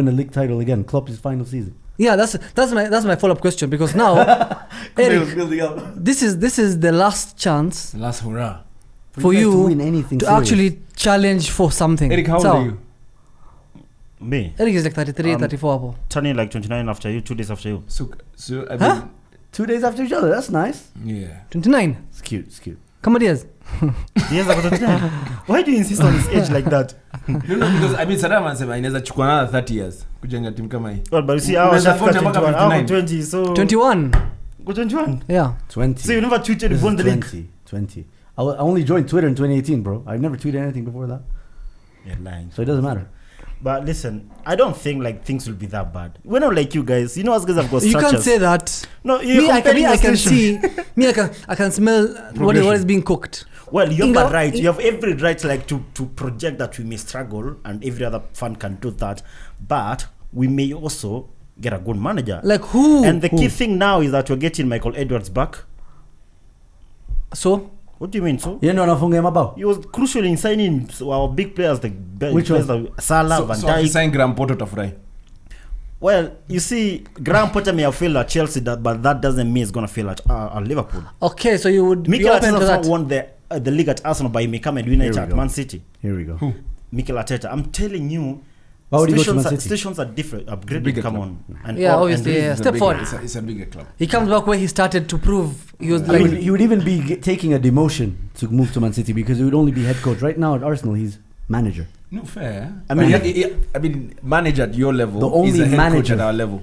a league title again. Klopp's final season. Yeah, that's my follow-up question, because now, Eric, building up. this is the last chance Last hurrah. for guys to you win anything to serious. actually challenge for something. Eric, how old Sawa. are you? Me Eric is like 33, 34 hapo. turning like 29 after you, 2 days after you. So I mean, Huh? 2 days after each other. That's nice. yeah. 29. It's cute. It's cute. Kama dias. Yes, I got 29. Why do you insist on his age like that? No, because I mean Saddam anasema inaweza chukua another 30 years kujenga timu kama hii. Well, but you see, I was Unaweza after fuata mpaka 21, I was 59. 20, so 21. go 21. Yeah. 20. So you never tweeted This won is the league. 20. I only joined Twitter in 2018, bro. I never tweeted anything before that, You're lying. so it doesn't matter. But listen, I don't think like things will be that bad. We're not like you guys. You know, us guys have got You structures. can't say that. No, you're Me, I comparing your can station. see. Me, I can smell what is being cooked. Well, you have Inga- a right. You have every right, like to project that we may struggle, and every other fan can do that. But we may also get a good manager. Like who? And the key thing now is that we're getting Michael Edwards back. So What do you mean? So You know, nafunga mabao. he was crucial in signing our big players, the Which players one? like Salah, Van So Dijk. sign Graham Potter tafurahi. Well, you see, Graham Potter may have failed at Chelsea, but that doesn't mean he's gonna fail at Liverpool. okay, so you would be Mikel open to Arteta that. won the league at Arsenal, but he may come and win Here it we at go. Man City. Here we go. Who? Mikel Arteta, I'm telling you, Why would he go to Man City? stations are different. Upgrading, Bigger come club. on. And Yeah, all- obviously, and yeah. It's a Step bigger- forward. It's a bigger club. He comes back where he started to prove he was He like. would even be taking a demotion to move to Man City because he would only be head coach. Right now at Arsenal, he's manager. No fair. I mean- I mean, manager at your level. The only is a head coach manager. at our level.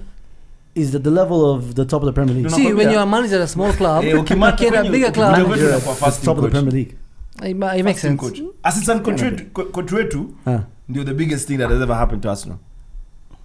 Is at the level of the top of the Premier League. No, See, no, when yeah. you're a manager at a small club, Eh, ukimata get a kwenye- bigger club. ukimata Manager kwenye at kwa the first top of the team Premier coach. League. it makes First team sense. coach. Assistant coach wetu Huh. ndio the biggest thing that has ever happened to Arsenal.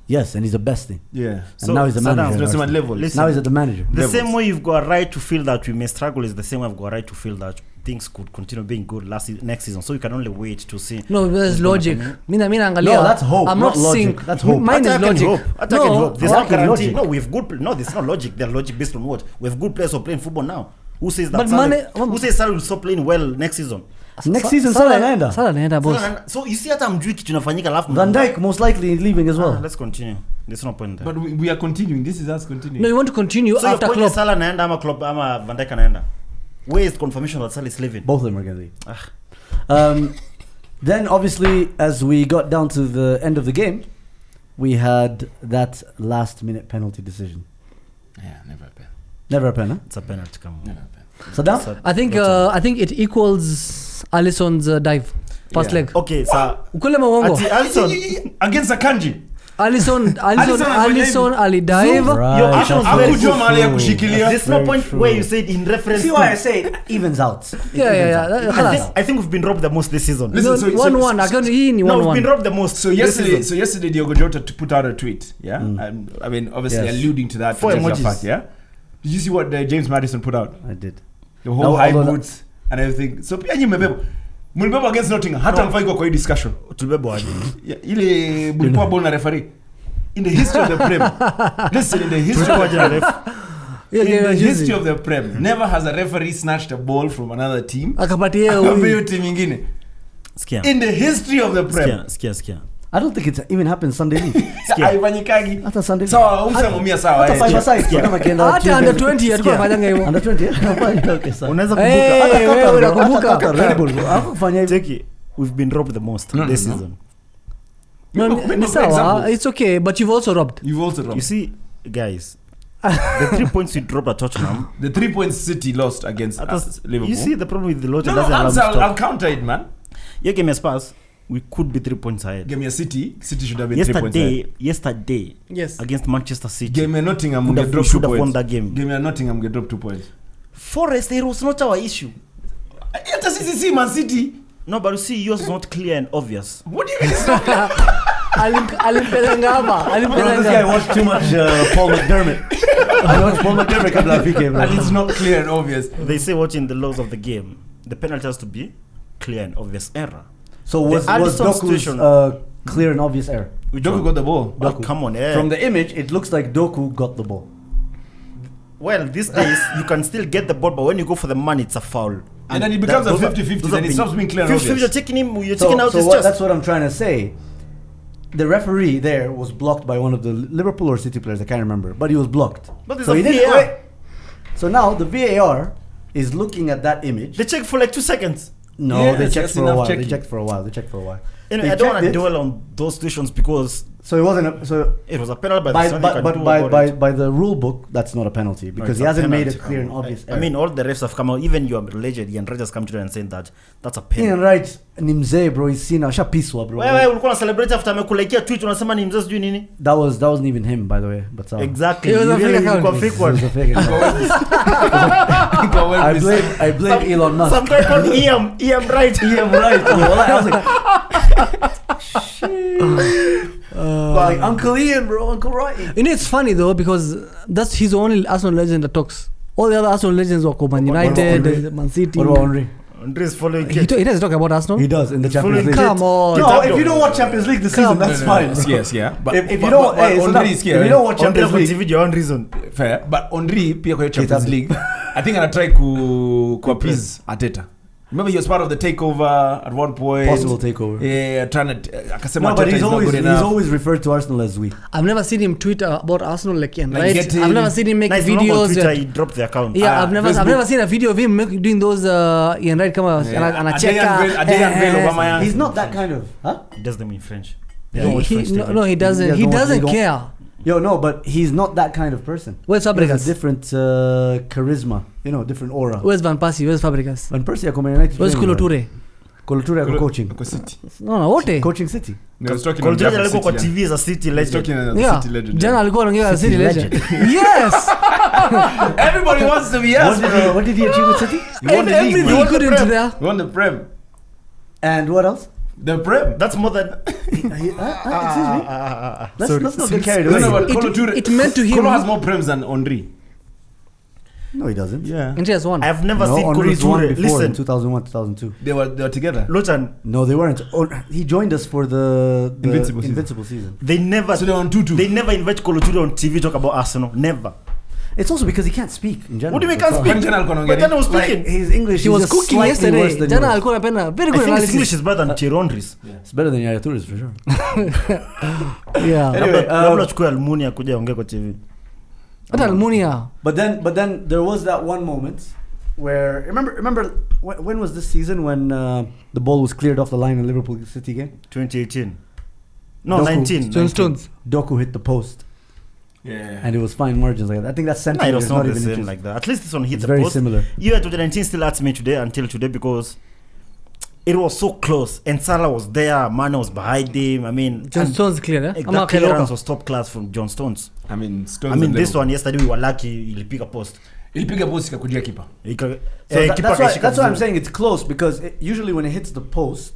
Yes, and he's the best thing. Yeah. And So, now he's the Saddam, manager. at Tunasema Arsenal. level. Listen, Now he's at the manager. the levels. same way you've got a right to feel that we may struggle is the same way I've got a right to feel that things could continue being good next season. So you can only wait to see. No, there's what's gonna logic. happen. Mina angalia. No, that's hope, I'm not not logic. seeing. That's hope. Mine is Attacking logic. hope. Attacking No, hope. There's no attacking guarantee. logic. No, we have good. No, there's no logic. There's logic based on what? We have good players who are playing football now. Who says that? But Salah, Mane- who says Salah will stop playing well next season? Next season, Salah anaenda. Salah anaenda, boss. So you see hata mjui kitu inafanyika alafu Van Dijk most likely leaving as well. Let's continue. There's no point there. But we are continuing. This is us continuing. No, you want to continue So your after point is Klopp. Salah naenda ama Klopp ama Van Dijk anaenda? Where is confirmation that Salah is leaving? Both of them are going to leave. Then, obviously, as we got down to the end of the game, we had that last-minute penalty decision. Yeah, never a pen. Never a pen, huh? It's a penalty, come on. Never a pen. Saddam? So- I think it equals Alisson's dive first Yeah. leg. Okay, so Ukweli mwongo. Ati Alisson, Against Akanji. Alisson anafanya alidive. Right, your that's action was very very Hakujua mahali ya true. kushikilia. there's no Very point true. where you said in reference See why I say it evens out. It Yeah. evens out. Khalas. I think we've been robbed the most this season. Listen, No, so- 1-1. so- Account hii ni No, we've been 1-1. robbed the most. So this yesterday, season. Diogo Jota put out a tweet. Yeah, I mean, obviously Yes. alluding to that. Four particular emojis. fact, yeah. Did you see what James Madison put out? I did. The whole No, high although boots and everything. So pia nyinyi mmebeba. Mlibeba against Nottingham. Hata mfaiko kwa hii discussion. Tulibebwa aje? Yeah, ile mlipoa ball na referee. In the history of the Prem. Listen, in the history Tulibebwa of aje na ref? Yeah, in the juzi. history of the Prem, never has a referee snatched a ball from another team. Akapatia Akapewa huyu. team nyingine. Sikia. In the history of the Prem. Sikia. I don't think it's even happened Sunday league. Haifanyikagi. Hata Sunday league. Sawa, usamumia sawa. Hata eh. 5-a-side. Kama kienda Hata under 20 alikuwa anafanyanga hivyo. Under 20. Okay, sawa. Unaweza Hey, kumbuka. Hata wewe Qatar, bro. unakumbuka? Hata Qatar, Red Bull, bro. Hakufanya hivyo. Take it. We've been robbed the most No, this no. season. No, Many ni of sawa. examples. It's okay, but you've also robbed. You've also You wrong. see, guys, the 3 points we dropped at Tottenham. The 3 points City lost against Liverpool. You see the problem with the Lotte No, doesn't allow me to I'll talk. counter it, man. You gave me a Spurs. We could be 3 points ahead. Give me a City. City should have been 3 points ahead. Yesterday, Yes. against Manchester City. Give me a Nottingham. Could Get have- drop should 2 have won points. that game. Give me a Nottingham. Get drop 2 points. Forest, it was not our issue. It's a CCC, Man City. No, but you see, yours is not clear and obvious. What do you mean it's not? Bro, this guy watched too much Paul McDermott. I watched Paul McDermott come last weekend, bro. And it's not clear and obvious. They say watching the laws of the game, the penalty has to be clear and obvious error. So was Alisson Doku's situation- clear and obvious error? Which Doku one? got the ball. Oh, come on, From the image, it looks like Doku got the ball. Well, these days, you can still get the ball, but when you go for the man, it's a foul. And then it becomes a those are- 50-50, those then have it stops being clear and 50-50, obvious. you're taking him, you're taking out his That's chest. what I'm trying to say. The referee there was blocked by one of the Liverpool or City players, I can't remember, but he was blocked. But there's so a he didn't VAR. wait. So now the VAR is looking at that image. They check for like 2 seconds. No, Yeah, they that's checked for a enough while. checking. They checked for a while. Anyway, They I don't want to checked it. dwell on those situations because So it wasn't. So it was a penalty, but by there's nothing you can do about it. by the rule book, that's not a penalty because it's he a hasn't made penalty. it clear and obvious. I mean, all the refs have come out. Even your legend, Ian Wright, has come to and saying that that's a Ian penalty. Wright ni mzee bro, he's seen ashapiswa bro. Wewe ulikuwa na celebrate after amekulekea tweet unasema ni mzee sijui nini? That wasn't even him, by the way. But Exactly. It was You a fake really account. ilikuwa fake It one. was a fake account. I blame Elon Musk. Some guy called Ian Wright. Ian Wright. Bro. I was like, shit. Like Uncle Ian, bro, Uncle Wright. You know, it's funny though because that's his only Arsenal legend that talks. All the other Arsenal legends were Man United, Man City. What about Henry? Andre is following He doesn't talk about Arsenal. He does in the Champions League. Come on. No, if you don't watch Champions League this season, that's fine. Yes, yeah. But If you don't, hey, so now, if you don't watch Andre Champions for League, TV your own reason. fair, but Henry pia kwa hiyo Champions Kitabu. League I think anatry ku appease Arteta. Remember he was part of the takeover at one point. possible takeover. Yeah, trying to akasema No, but Arteta he's is not always good he's enough. always referred to Arsenal as we. I've never seen him tweet about Arsenal like Ian, Like right? getting- I've never seen him make Nice, no, on videos. Twitter, he dropped the account. Yeah, I've Facebook. never seen a video of him doing those Ian Wright come out Yeah. and a Adele checker. Unveil Obama. He's not that kind of, huh? He does them in French. They don't watch He, French no, TV. no, he doesn't. Yeah, He don't- doesn't they don't- care. Yo, no, but he's not that kind of person. Where's He has Fabregas? a different charisma, different aura. Where's Van Persie? Where's Fabregas? When Percy ako Man United, Where's training, Kolo bro. Toure? Kolo Toure ako coaching. Kwa City. No, wote. Coaching City. No, he's talking Call on Toure behalf of alikuwa kwa City, TV as a City yeah. He's legend. talking as a Yeah. City legend. Jana alikuwa anaongea City City legend. legend. Yes. Everybody wants to be us, bro. What did he achieve with City? He won the league, Everything man. he could into there. He won the Prem. And what else? The Prem. That's more than. Excuse me. Let's not get carried No, away. no, but It- Kolo Toure- it meant to him- Kolo has more Prems than Henry. No, he doesn't. Yeah. And he has won. I've never No, seen Kolo Henry's won Toure. before in Listen, 2001, 2002. They were together. Lochan, No, they weren't. Oh, he joined us for the Invincible Invincible season. season. they never. So they're on 2-2. They never invite Kolo Toure on TV talk about Arsenal. Never. It's also because he can't speak in general. What do you mean That's can't all. speak? Jana alikuwa But then I was Like speaking. his English, He is was just cooking slightly worse yesterday. than Jana yours. alikuwa anapenda. Very I good think his English analysis. is better than Thierry Henry's. It's better than Yaya Toure's for sure. Yeah. Anyway, Labda chukue Almunia akuja aongee kwa TV. Hata Almunia. But then there was that one moment where remember when was this season when the ball was cleared off the line in Liverpool City game? 2018. No, Doku. 19. Stones. Doku hit the post Yeah. and it was fine margins like that. I think that's Nah, it centimeters, was not not the even same inches. like that. At least this one hit It's the very post. similar. Year 2019 still hurts me today until today because it was so close and Salah was there, Mane was behind him. I mean, John and Stones clear, eh? that clearance was top class from John Stones. I mean, Stones I mean, and this Liverpool. one yesterday we were lucky. Ilipiga post. Ilipiga post ikakujia kipa. So that's why I'm saying it's close because usually when it hits the post,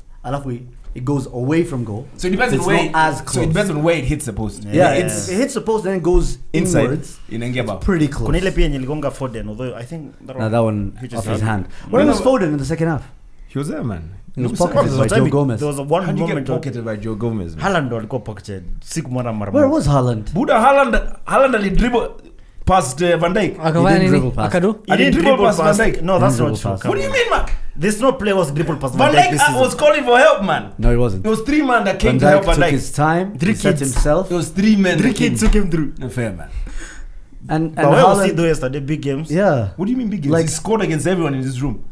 it goes away from goal. So it depends It's on where. not as So close. it depends on where it hits the post. Yeah, Yeah. it hits the post then it goes Inside. inwards. Inaingia bao. Pretty close. Kuna ile pia yenye iligonga Foden, although I think Now that one He just off his had- hand. Where No, was no, Foden in the second half? He was there, man. He was No, pocketed There by was a time Joe Gomez. There was a one How'd you get moment of pocketed by Joe Gomez, man? Haaland ndo alikuwa pocketed. Sikumwona mara Where moja. was Haaland? Buda Haaland alidribble past Van Dijk. Akafanya didn't nini? dribble pass. Akadu? He didn't dribble dribble past past. Van Dijk. No, that's Didn't not dribble true. past. Come What do you on. mean, man? There's no player was dribble past Van Van Dijk Dijk this season. was calling for help, man. No, he wasn't. It was 3 men that came Van to help Dijk Van took Dijk. his time. Three He set kids. himself. It was 3 men. Three that came. kids took him through. No fair, man. And But where was he Haaland, though yesterday? Big games. yeah, What do you mean big games? Like- He scored against everyone in this room.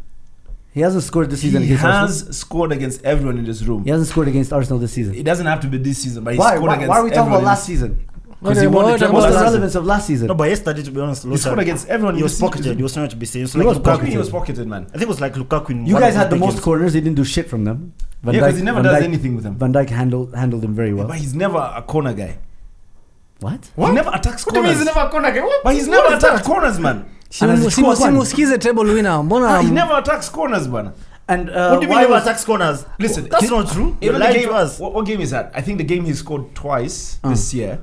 he hasn't scored this season He against Arsenal. has scored against everyone in this room. He hasn't scored against Arsenal this season. It doesn't have to be this season, but he Why? scored Why against are we talking about everyone in last this- season? Because he won the treble What's the last relevance of last season? No, but yesterday, to be honest, He scored against everyone. He was pocketed. He was trying to be safe. He was pocketed, man. I think it was like Lukaku. In You one guys of had the most games. corners. He didn't do shit from them. Yeah, because he never does anything with them. Van Dijk handled him very well. But he's never a corner guy. What? He never attacks What do you mean corners. he's never a corner guy? But he's never attacked corners, man. Simusikize treble winner. He never attacks corners, man. And What do you mean why never was- attacks corners? Listen, that's not true. You Even the lied game, to us. what game is that? I think the game he scored twice this year.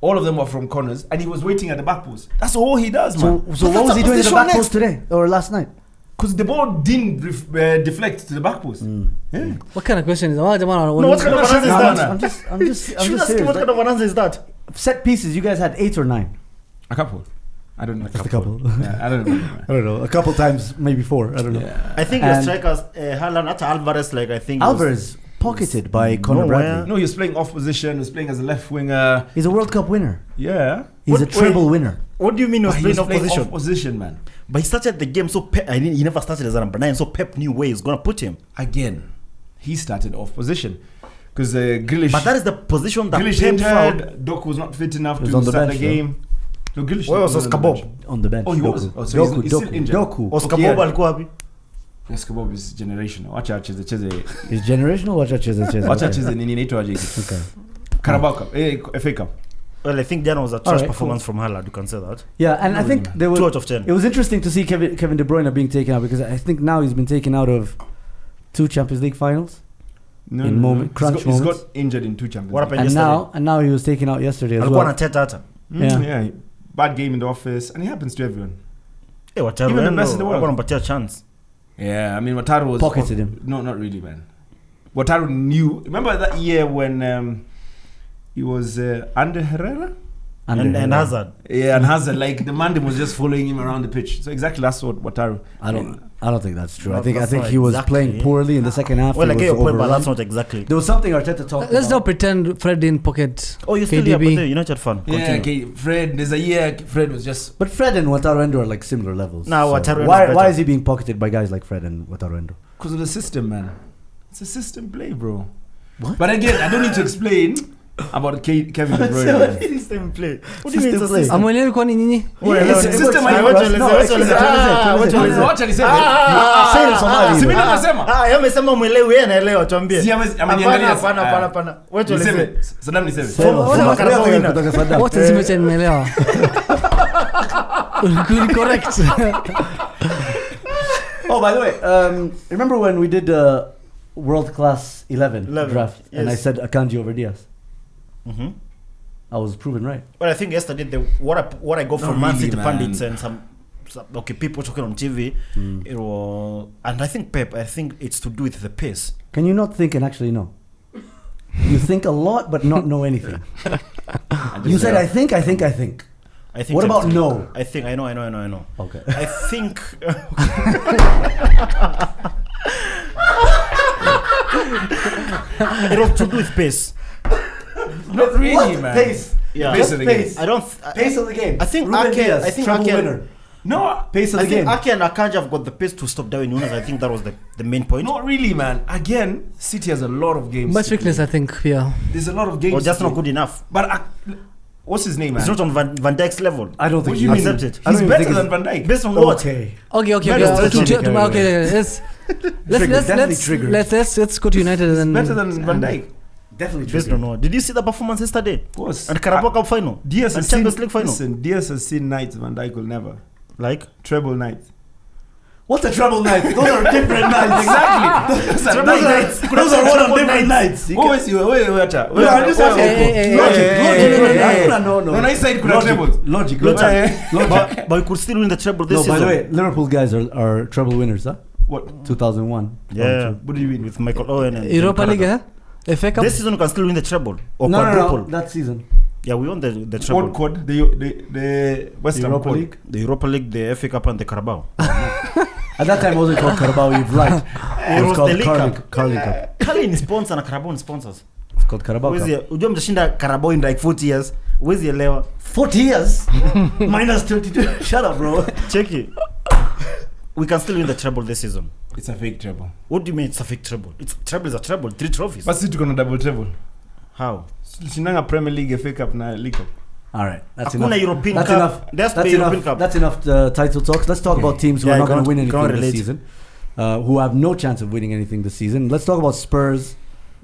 All of them were from corners, and he was waiting at the back post. That's all he does, man. So what was he doing at the back post today or last night? Because the ball didn't deflect to the back post. Yeah. What kind of question is that? No, what kind of answer is that? I'm just Should ask him serious. what kind of an answer is that? Set pieces, you guys had 8 or 9. A couple. I don't know. Just a couple. Yeah, I don't know. I don't know. A couple times, maybe 4. I don't know. Yeah. I think the And- strikers, Haaland, at Alvarez, like I think. Alvarez pocketed by Conor nowhere. Bradley. No, he was playing off position. He was playing as a left winger. He's a World Cup winner. Yeah. He's a What- treble winner. What do you mean he was But playing opposition? off position, man. But he started the game so Pep. He never started as a number 9, so Pep knew where he's gonna put him. Again, he started off position because Grealish. But that is the position that Grealish Pep found. injured. Doku was not fit enough He was to on the start bench, the game. No, Grealish. Where was on the Oscar bench. Bob? On the bench. Oh, he was. Doku. Oh, so he's still injured. Doku. Oscar Okay, Bob yeah. alikuwa wapi? Oscar Bob is generational. Wacha acheze. Is generational? Watch out, Wacha acheze nini inaitwa aje? Okay. Carabao Cup. FA Cup. Well, I think Diana was a trash Alright, performance from Haaland. You can say that. Yeah, and I think there was 2 out of 10. It was interesting to see Kevin De Bruyne being taken out because I think now he's been taken out of 2 Champions League finals. In crunch He's moments. got injured in 2 Champions What League. happened And now he was taken out yesterday as Alikuwa well. anateta hata. Yeah. Bad game in the office, and it happens to everyone. Wataru Even the best in the world. Alikuwa anampatia chance. Yeah, I mean Wataru was Pocketed him. No, not really, man. Wataru knew. Remember that year when he was under Herrera? And Hazard. Yeah, and Hazard, like the man was just following him around the pitch. So exactly that's what Wataru. I don't think that's true. No, I think that's not he was exactly. playing poorly in the second half. Well, He I get was your point, but overrun. that's not exactly. There was something Arteta talked Let's about. not pretend Fred didn't pocket Oh, you still here, but KDB. the United fan. Yeah, Continue. okay. Fred, there's a year Fred was just. But Fred and Wataru Endo are like similar levels. Nah, Wataru Endo is why better. is he being pocketed by guys like Fred and Wataru Endo? Because of the system, man. It's a system play, bro. What? But again, I don't need to explain about Kevin De Bruyne. man. System play. What do you mean it's a system? Amwelewi kwani nyinyi? It's a system. Wacha niseme. Si mimi nimesema. Amesema mwelewi yeye anaelewa tuambie. Si ameniangalia. Hapana. Wewe Niseme. tueleze. Saddam niseme. Wote zimecha nimeelewa. Could correct. Oh, by the way, remember when we did the World Class 11 draft and I yes. said Akanji over Diaz? Mm-hmm. I was proven right. But I think yesterday what I got from Not Man really, City man. pundits and some people talking on TV, it was, and I think Pep. I think it's to do with the pace. Can you not think and actually know? You think a lot but not know anything. You said I think. I think. What about no? I think I know. Okay. I think. It was to do with pace. Not really, What? man. Pace. Yeah. Pace of the game. I don't. Pace of the game. I think Ruben Ake. Diaz, I think treble Ake. winner. No, Pace of I the think game. Ake and Akanji have got the pace to stop Darwin Núñez. I think that was the main point. not really, man. Again, City has a lot of games. Much to weakness, play. I think. Yeah. There's a lot of games. Or just to not play. good enough. But what's his name, man? It's not on Van Dijk's level. I don't think What do you mean? Accept it. I don't He's even better think than it's- Van Dijk. Based on what? Okay. Okay. Triggered. Let's go to United and then. Better than Van Dijk. Definitely Based triggered. on what? Did you see the performance yesterday? Of course. And Carabao Cup final. Diaz and has seen, Champions League final. Listen, Diaz has seen nights Van Dijk will never. Like Treble nights. What's a treble night? Those are different nights. Exactly. Those are Treble nights. Those are one on different nights. You What can- was you? Wait. No, I'm just asking. Hey, Logic. No. No, nice side could have trebles. Logic. but we could still win the treble this No, season. by the way, Liverpool guys are treble winners, huh? What? 2001. Yeah. What do you mean? With Michael Owen and Europa League, Carragher. FA Cup. This season we can still win the treble or No, quadruple. that season. Yeah, we won the treble. What code? The West Ham Europa code. League. The Europa League, the FA Cup, and the Carabao. At that time, it wasn't called Carabao. You've lied. It was was called the League Cup. Carling Cup. Carling ni sponsor na Carabao ni sponsors. It's called Carabao Where's Cup. the? Ujua mtashinda Carabao in like 40 years. Where's the elewa? 40 years? Minus 22. Shut up, bro. Check it. We can still win the treble this season. It's a fake treble. What do you mean it's a fake treble? It's treble is a treble. 3 trophies. But City gonna double treble. How? Shinanga Premier League, FA Cup, na League Cup. All right, that's Hakuna enough. European That's Cup. enough. There's That's the European enough. Cup. That's enough title talks. Let's talk about teams who are not going to win anything this season, who have no chance of winning anything this season. Let's talk about Spurs,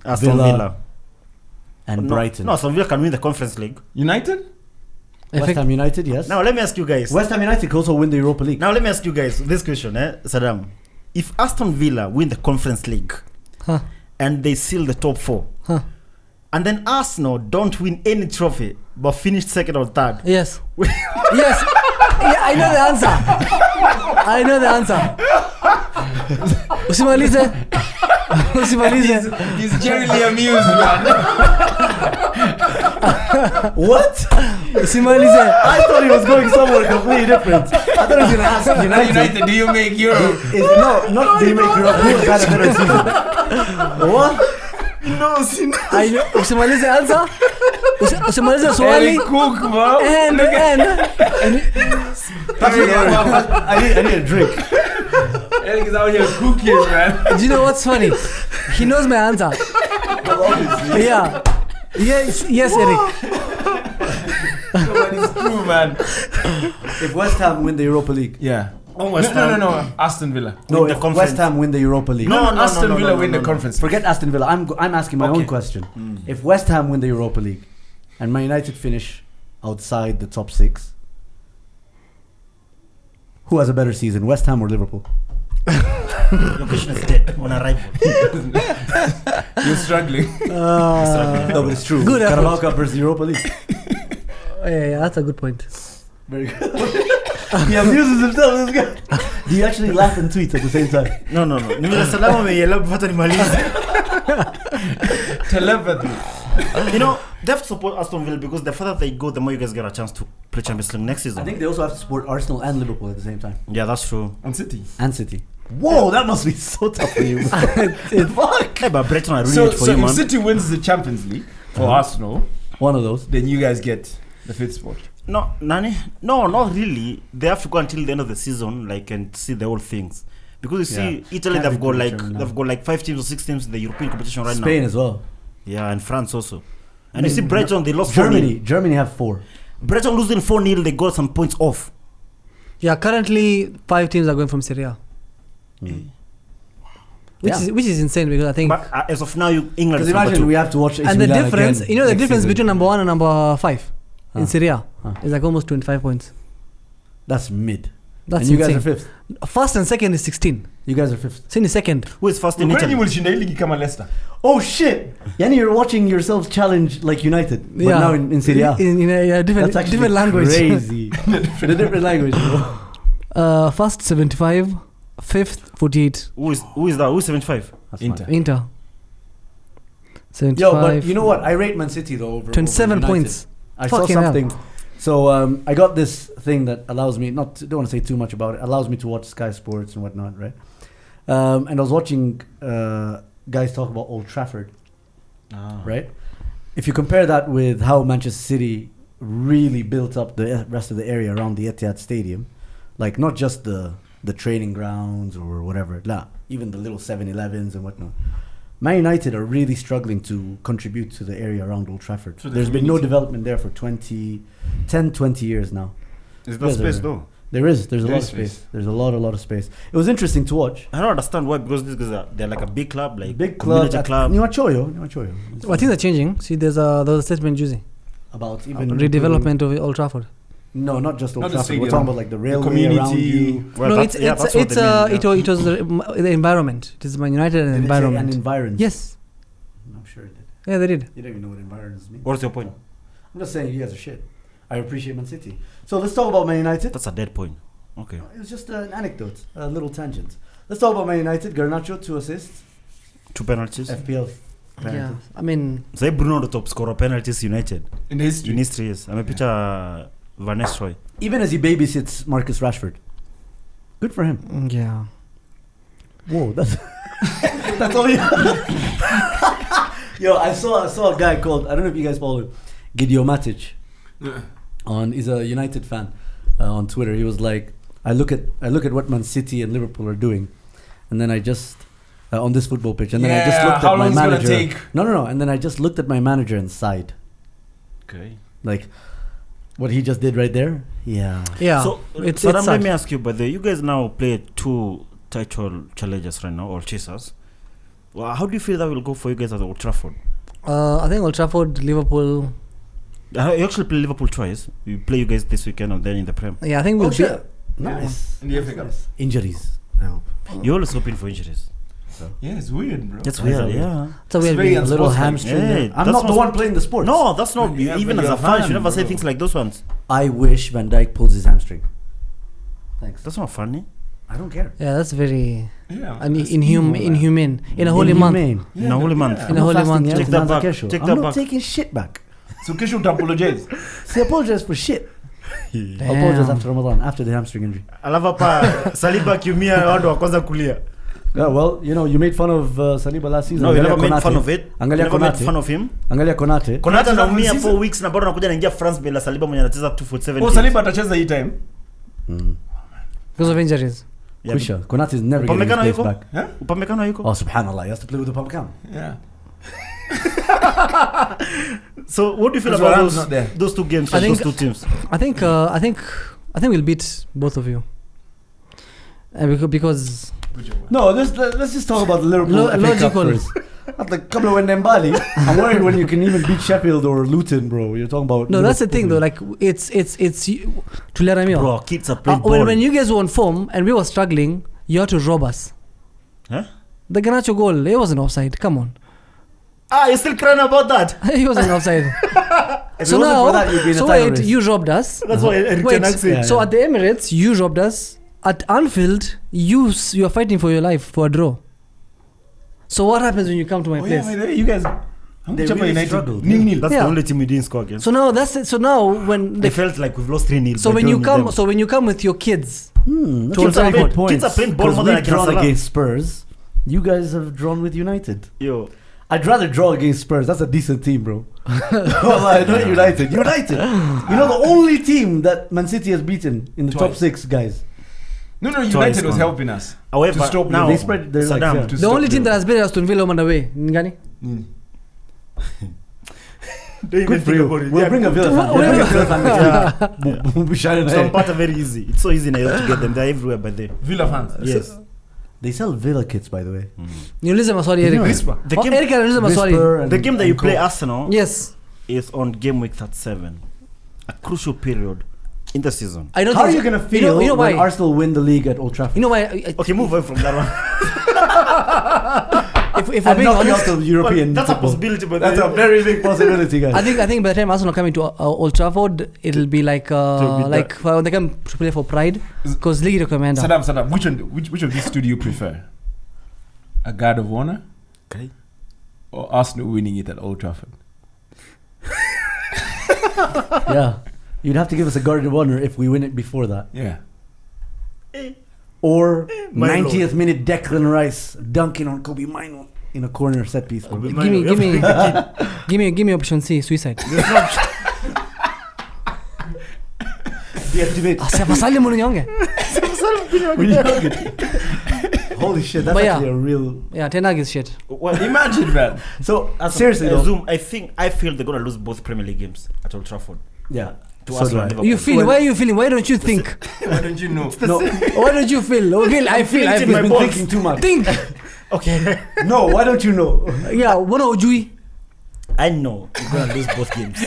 Aston Villa. and Brighton. No, Aston Villa can win the Conference League. United? West Ham United, yes. Now let me ask you guys. West Ham United could also win the Europa League. Now let me ask you guys this question, Saddam. If Aston Villa win the Conference League and they seal the top 4, and then Arsenal don't win any trophy but finish second or third. Yes. Yes. Yeah, I know the answer. I know the answer. Usimalize. He's generally amused, man. What? Usimalize. I thought he was going somewhere completely different. I thought he was going to ask United, do you make Europe? No, not do you make Europe. Who has had a better season? What? No, I know. Usimalize answer. Usimalize swali. Eric Cook, bro. And I need a drink. Eric is out here cooking, man. do you know what's funny? He knows my answer. Yeah. Yes, Eric. It's true, man. If West Ham win the Europa League. Yeah. Oh, No. Aston Villa. No, the if conference. West Ham win the Europa League. No, Aston Villa win the conference. Forget Aston Villa. I'm asking my own question. If West Ham win the Europa League and Man United finish outside the top 6, who has a better season, West Ham or Liverpool? Your question is dead on arrival. You're struggling. No, but it's true. Good Carabao effort. Cup versus Europa League. Yeah, that's a good point. Very good. He amuses himself, this guy. Do you actually laugh and tweet at the same time? No. Nimela salama ameielewa mpaka nimalize. Telepathy. You know, they have to support Aston Villa because the further they go, the more you guys get a chance to play Champions League next season. I think they also have to support Arsenal and Liverpool at the same time. Yeah, that's true. And City. And City. Whoa, that must be so tough for you. Fuck. Hey, but Brighton are really So it for you, if man. City wins the Champions League for Arsenal, One of those. then you guys get the 5th spot. No, Nani? No, not really. They have to go until the end of the season, and see the whole things. Because you see, Italy, Can't they've be got like 5 teams or 6 teams in the European competition right now. Spain as well. Yeah, and France also. And you see Brighton, they lost 4-0. Germany have 4. Brighton losing 4-0, they got some points off. Yeah, currently 5 teams are going from Serie A. Which is insane because I think. But as of now, England Because is number imagine 2. we have to watch AC And the Milan difference, again you know, the next difference season. between number 1 and number 5 in Serie A Huh. is like almost 25 points. That's mid. That's and you insane. guys are 5th. First and second is 16. You guys are 5th. Sini second. Who is first in Kwani Italy? mlishinda hii ligi kama Leicester? Oh shit! Yani, you're watching yourselves challenge like United, but now in Serie A. In a different, That's actually different language. crazy. In a different language, bro. First 75, 5th 48. Who is that? Who is 75? That's Inter. fine. Inter. 75. Yo, but you know what? I rate Man City though over 27 over United. points. I saw Fucking hell. something. So I got this thing that allows me don't want to say too much about it. Allows me to watch Sky Sports and whatnot, right? And I was watching guys talk about Old Trafford, right? If you compare that with how Manchester City really built up the rest of the area around the Etihad Stadium, like not just the training grounds or whatever, even the little 7-Elevens and whatnot. Man United are really struggling to contribute to the area around Old Trafford. To the There's been no community. development there for 20 years now. Is there space though? There's a There lot of is space. space. There's a lot of space. It was interesting to watch. I don't understand why, because these guys they're like a big club, like Big club. miniature club. Niwachoyo. Well, things are changing. See, there's a statement using About even redevelopment of Old Trafford. No, not just Old Not the Trafford. We're stadium. talking about like the railway community. around you. Well, No, that's what they mean, yeah. it was the environment. It is Man United and Did it say environment. an environs? Yes. I'm sure it did. Yeah, they did. You don't even know what environs mean. What's your point? I'm just saying you guys are shit. I appreciate Man City. So let's talk about Man United. That's a dead point. Okay. It was just an anecdote, a little tangent. Let's talk about Man United. Garnacho, 2 assists. 2 penalties. FPL. Yeah. penalty. I mean, Say Bruno the top scorer penalties United In history. in history. Yes, amepicha Van Nistelrooy. Even as he babysits Marcus Rashford. Good for him. yeah. Whoa, that's that's all you. Yo, I saw a guy called, I don't know if you guys follow him, Gideon Matic. He's a United fan on Twitter. He was like, I look at what Man City and Liverpool are doing, and then I just on this football pitch, and then I just Yeah, looked how at my long it's gonna manager. take? No, and then I just looked at my manager and sighed. Okay. Like, What he just did right there. Yeah. Yeah. So, it's Saddam, let sad. me ask you, but you guys now play 2 title challenges right now, or chasers. Well, how do you feel that will go for you guys at Old Trafford? I think Old Trafford, Liverpool. You actually play Liverpool twice. We play you guys this weekend and then in the Prem. Yeah, I think we'll be. Nice. In the FA Cup. Injuries. I hope. You're always hoping for injuries. Yeah, it's weird, bro. That's Weird, weird, yeah. It's a weird very game. A little Unsportsmanlike. hamstring. Yeah, there. I'm that's not the not- one playing the sport. No, that's not. Yeah, even but as you're a fan, you fan, never say bro. things like those ones. I wish Van Dijk pulls his hamstring. Thanks. That's not funny. I don't care. Yeah, that's very. Yeah, I mean, that's evil, man. inhumane. In a holy month. Inhumane. Yeah, In a holy month. yeah. In a holy month. Take that back. Take I'm that not back. taking shit back. So Keshu apologize. See, apologize for shit. Damn. I'll apologize after Ramadan, after the hamstring injury. Alafu hapa Saliba kiumia watu wa kwanza kulia. Yeah, well, you know, you made fun of Saliba last season. No, you never Angalia made Konate. fun of it. You Angalia never made Konate. fun of him. Angalia Konate. Konate Konate anaumia season. 4 weeks na bado anakuja anaingia France bila Saliba mwenye anacheza 2 for 7 Oh, Saliba atacheza hii time. Because of injuries. Yeah, Kwisha. Konate is never getting his Upamecano place yuko? back. Huh? Upamecano yuko? Oh, subhanallah. He has to play with Upamecano. Yeah. So what do you feel Because about Varane's not there. those 2 games I from those think- 2 teams? I think we'll beat both of you. And because No, let's just talk about the Liverpool Lo- FA Cup logical. first. At the couple of Mbali, I'm worried when you can even beat Sheffield or Luton, bro. You're talking about no, that's the thing though. Liverpool. Like it's to let me Bro, kids are playing ball. when you guys were on form and we were struggling, you had to rob us. Huh? The Garnacho goal, it wasn't offside. Come on, You're still crying about that? he wasn't offside. If So it wasn't now, for that, you'd be in a so title wait, race. you robbed us. That's why Eric Wait, Ten Hag said. Yeah, so yeah. at the Emirates, you robbed us. At Anfield, you are fighting for your life for a draw. So what happens when you come to my Oh, yeah, place? by the way, you guys. How They much really United? struggled. Nil. That's Yeah. the only team we didn't score against. So now that's it. So now when They felt like we've lost 3-0. so by when you drawing come them. so when you come with your kids, That's To a Old very Trafford. good point. Kids are playing ball 'Cause more than we've against drawn Salah. against Spurs. You guys have drawn with United. Yo, I'd rather draw against Spurs. That's a decent team, bro. Well, not United. United. You know the only team that Man City has beaten in the top Twice. 6, guys. No, Twice United was gone. helping us. however, To stop now They spread their legs, Saddam, yeah. To the stop only team them. that has beat Aston Villa on the way, Ngani. don't even Good for think you. about it. We'll Yeah, bring a Villa fan. Well, We'll bring a Villa fan next Yeah. week. We'll be shining Some ahead. parts are very easy. It's so easy in Nairobi to get them. They're everywhere by the Villa fans. yes. They sell Villa kits, by the way. Niulize maswali You Eric. know, Whisper. The Oh, game, Eric anauliza maswali. Whisper and- the game that you and play Co. Arsenal Yes. is on game week 37, a crucial period in the season. I don't How are think you so. going to feel you know when why? Arsenal win the league at Old Trafford? You know why? Okay, move on from that one. If I'm And being knocking honest, out the European Well, that's a football. possibility, but That's a very big possibility, guys. I think by the time Arsenal come into Old Trafford, it'll be like be when they come to play for Pride, because League Commander. Saddam, which of these two do you prefer? A guard of honor? Okay. Or Arsenal winning it at Old Trafford? Yeah. You'd have to give us a guard of honor if we win it before that. Yeah. Or My 90th minute Declan Rice dunking on Kobe Mino in a corner set piece. bro. Kobe Give me option C, suicide. Deactivate. Afasali munyonge. Holy shit, that's But yeah. actually a real... Yeah, Ten Hag is shit. Well, Imagine, man. So, as seriously I though... assume, I feel they're gonna lose both Premier League games at Old Trafford. Yeah. To So Arsenal do I. and Liverpool. You feel? Well- Why are you feeling? Why don't you think? Why don't you know? No, Why don't you feel? I feel. I feeling it in feel. my been balls. thinking too much. Think. Okay. No, why don't you know? Yeah, one ujui. I know we're gonna lose both games.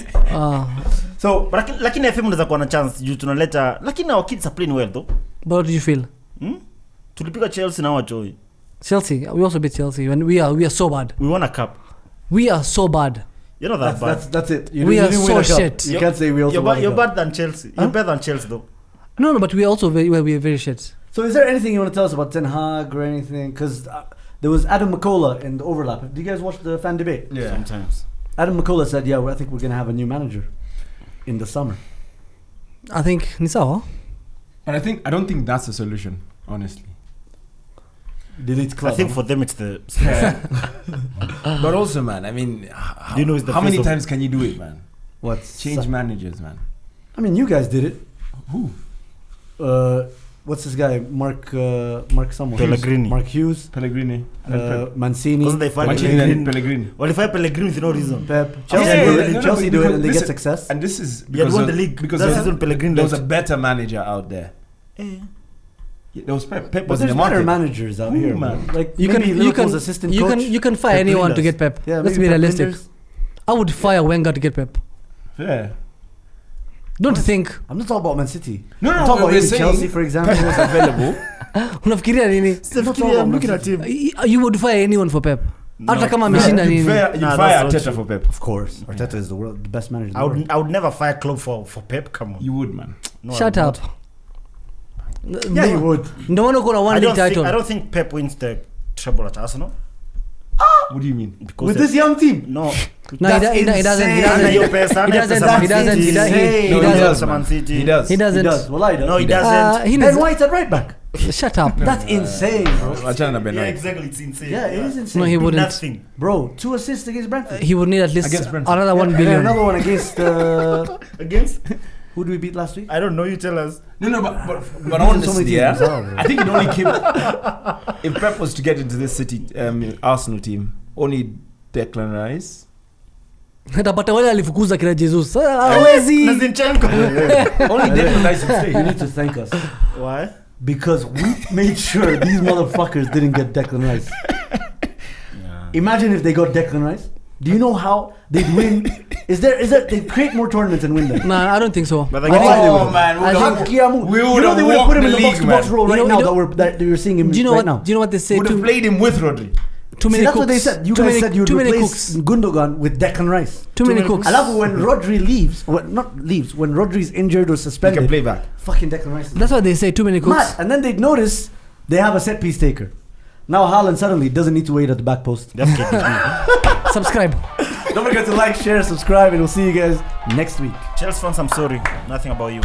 So, But lakini FM unaweza kuwa na chance juu tunaleta lakini our kids are playing well though. But what do you feel? Tulipiga Chelsea na wachoi. Chelsea. We also beat Chelsea, and we are so bad. We won a cup. We are so bad. You're not that bad. that's it. We are didn't so win a cup. shit. You can't say we also won a You're cup. better than Chelsea. You're better than Chelsea though. No, but we are also we are very shit. So is there anything you want to tell us about Ten Hag or anything? Because there was Adam McCullough in the overlap. Do you guys watch the fan debate? Yeah. Sometimes. Adam McCullough said, yeah, I think we're going to have a new manager in the summer. I think ni sawa. But I don't think that's the solution, honestly. Delete club. I think for them it's the But also, man, I mean, Do you know it's the how face many of- times can you do it, man? What? Change managers, man. I mean, you guys did it. Who? what's this guy? Mark someone. Pellegrini. Mark Hughes. Pellegrini. Mancini. Because they find Pellegrini. Well, if I Pellegrini with no reason. Pep. Yeah, Chelsea do it and they listen, get success. And this is He had because won the league. because That there season Pellegrini was a left. better manager out there. Eh. Yeah, there was Pep. Pep But was in there's the better market. managers out Ooh, here, man. man. Like You maybe can Liverpool's assistant coach. you can fire Pep anyone to Linders. get Pep. Yeah, Let's maybe be Pep realistic. Linders. I would fire Wenger to get Pep. Yeah. Don't think. I'm not talking about Man City. No, I'm talking about we're even saying Chelsea, for example. Pep was available. Unafikiria nini? I'm looking at him. You would fire anyone for Pep. Hata kama No, ameshinda you'd nini. fire Nah, Arteta that's not for Pep. Of course, Arteta is the best manager. In the world. I would never fire club for Pep. Come on. You would, man. No, Shut I up. would Yeah, you would. Ndio maana uko na not. one league title. I don't think Pep wins the treble at Arsenal. What do you mean? Because With they- this young team. No. No, That's he doesn't. He insane. doesn't. He doesn't. He doesn't. He doesn't. He doesn't. insane. He No, he doesn't. does, Man man. City. He does. He doesn't. He does. Well, I don't. No, he doesn't. He Ben needs. White's at right back. Shut up. That's insane, bro. Achana na Ben Yeah, White. exactly. It's insane. Yeah, it is insane. No, he wouldn't. Nothing. Bro, 2 assists against Brentford. He would need at least Against Brentford. another 1 And billion. another one against. Against? Who did we beat last week? I don't know. You tell us. No, but Losing so honestly, many yeah, teams as well, bro. I think it only came. If Pep was to get into this City Arsenal team, only Declan Rice. Tapata wale alifukuza kina Jesus. Hawezi. Na Zinchenko. Only Declan Rice would You stay. need to thank us Why? because we made sure these motherfuckers didn't get Declan Rice. Yeah. Imagine if they got Declan Rice. Do you know how they'd win? Is there they create more tournaments and win them? Nah, I don't think so. But I like- think- Oh man, I we think- would We have they would have walked put him the in the box league, to box man. role right You now know- that you're seeing him do you know right what? now. Do you know what they say? Would have played him with Rodri. Too many See, that's cooks. what they said. You Too guys many- said you'd too many replace cooks. Gundogan with Declan Rice. Too many cooks. I love when Rodri leaves. Not leaves. When Rodri's injured or He suspended. can play back. Fucking Declan Rice. That's why they say too many cooks. Mad. And then they'd notice they have a set piece taker. Now Haaland suddenly doesn't need to wait at the back post. That's KDB. Subscribe. Don't forget to like, share, subscribe, and we'll see you guys next week. Chelsea fans, I'm sorry. Nothing about you.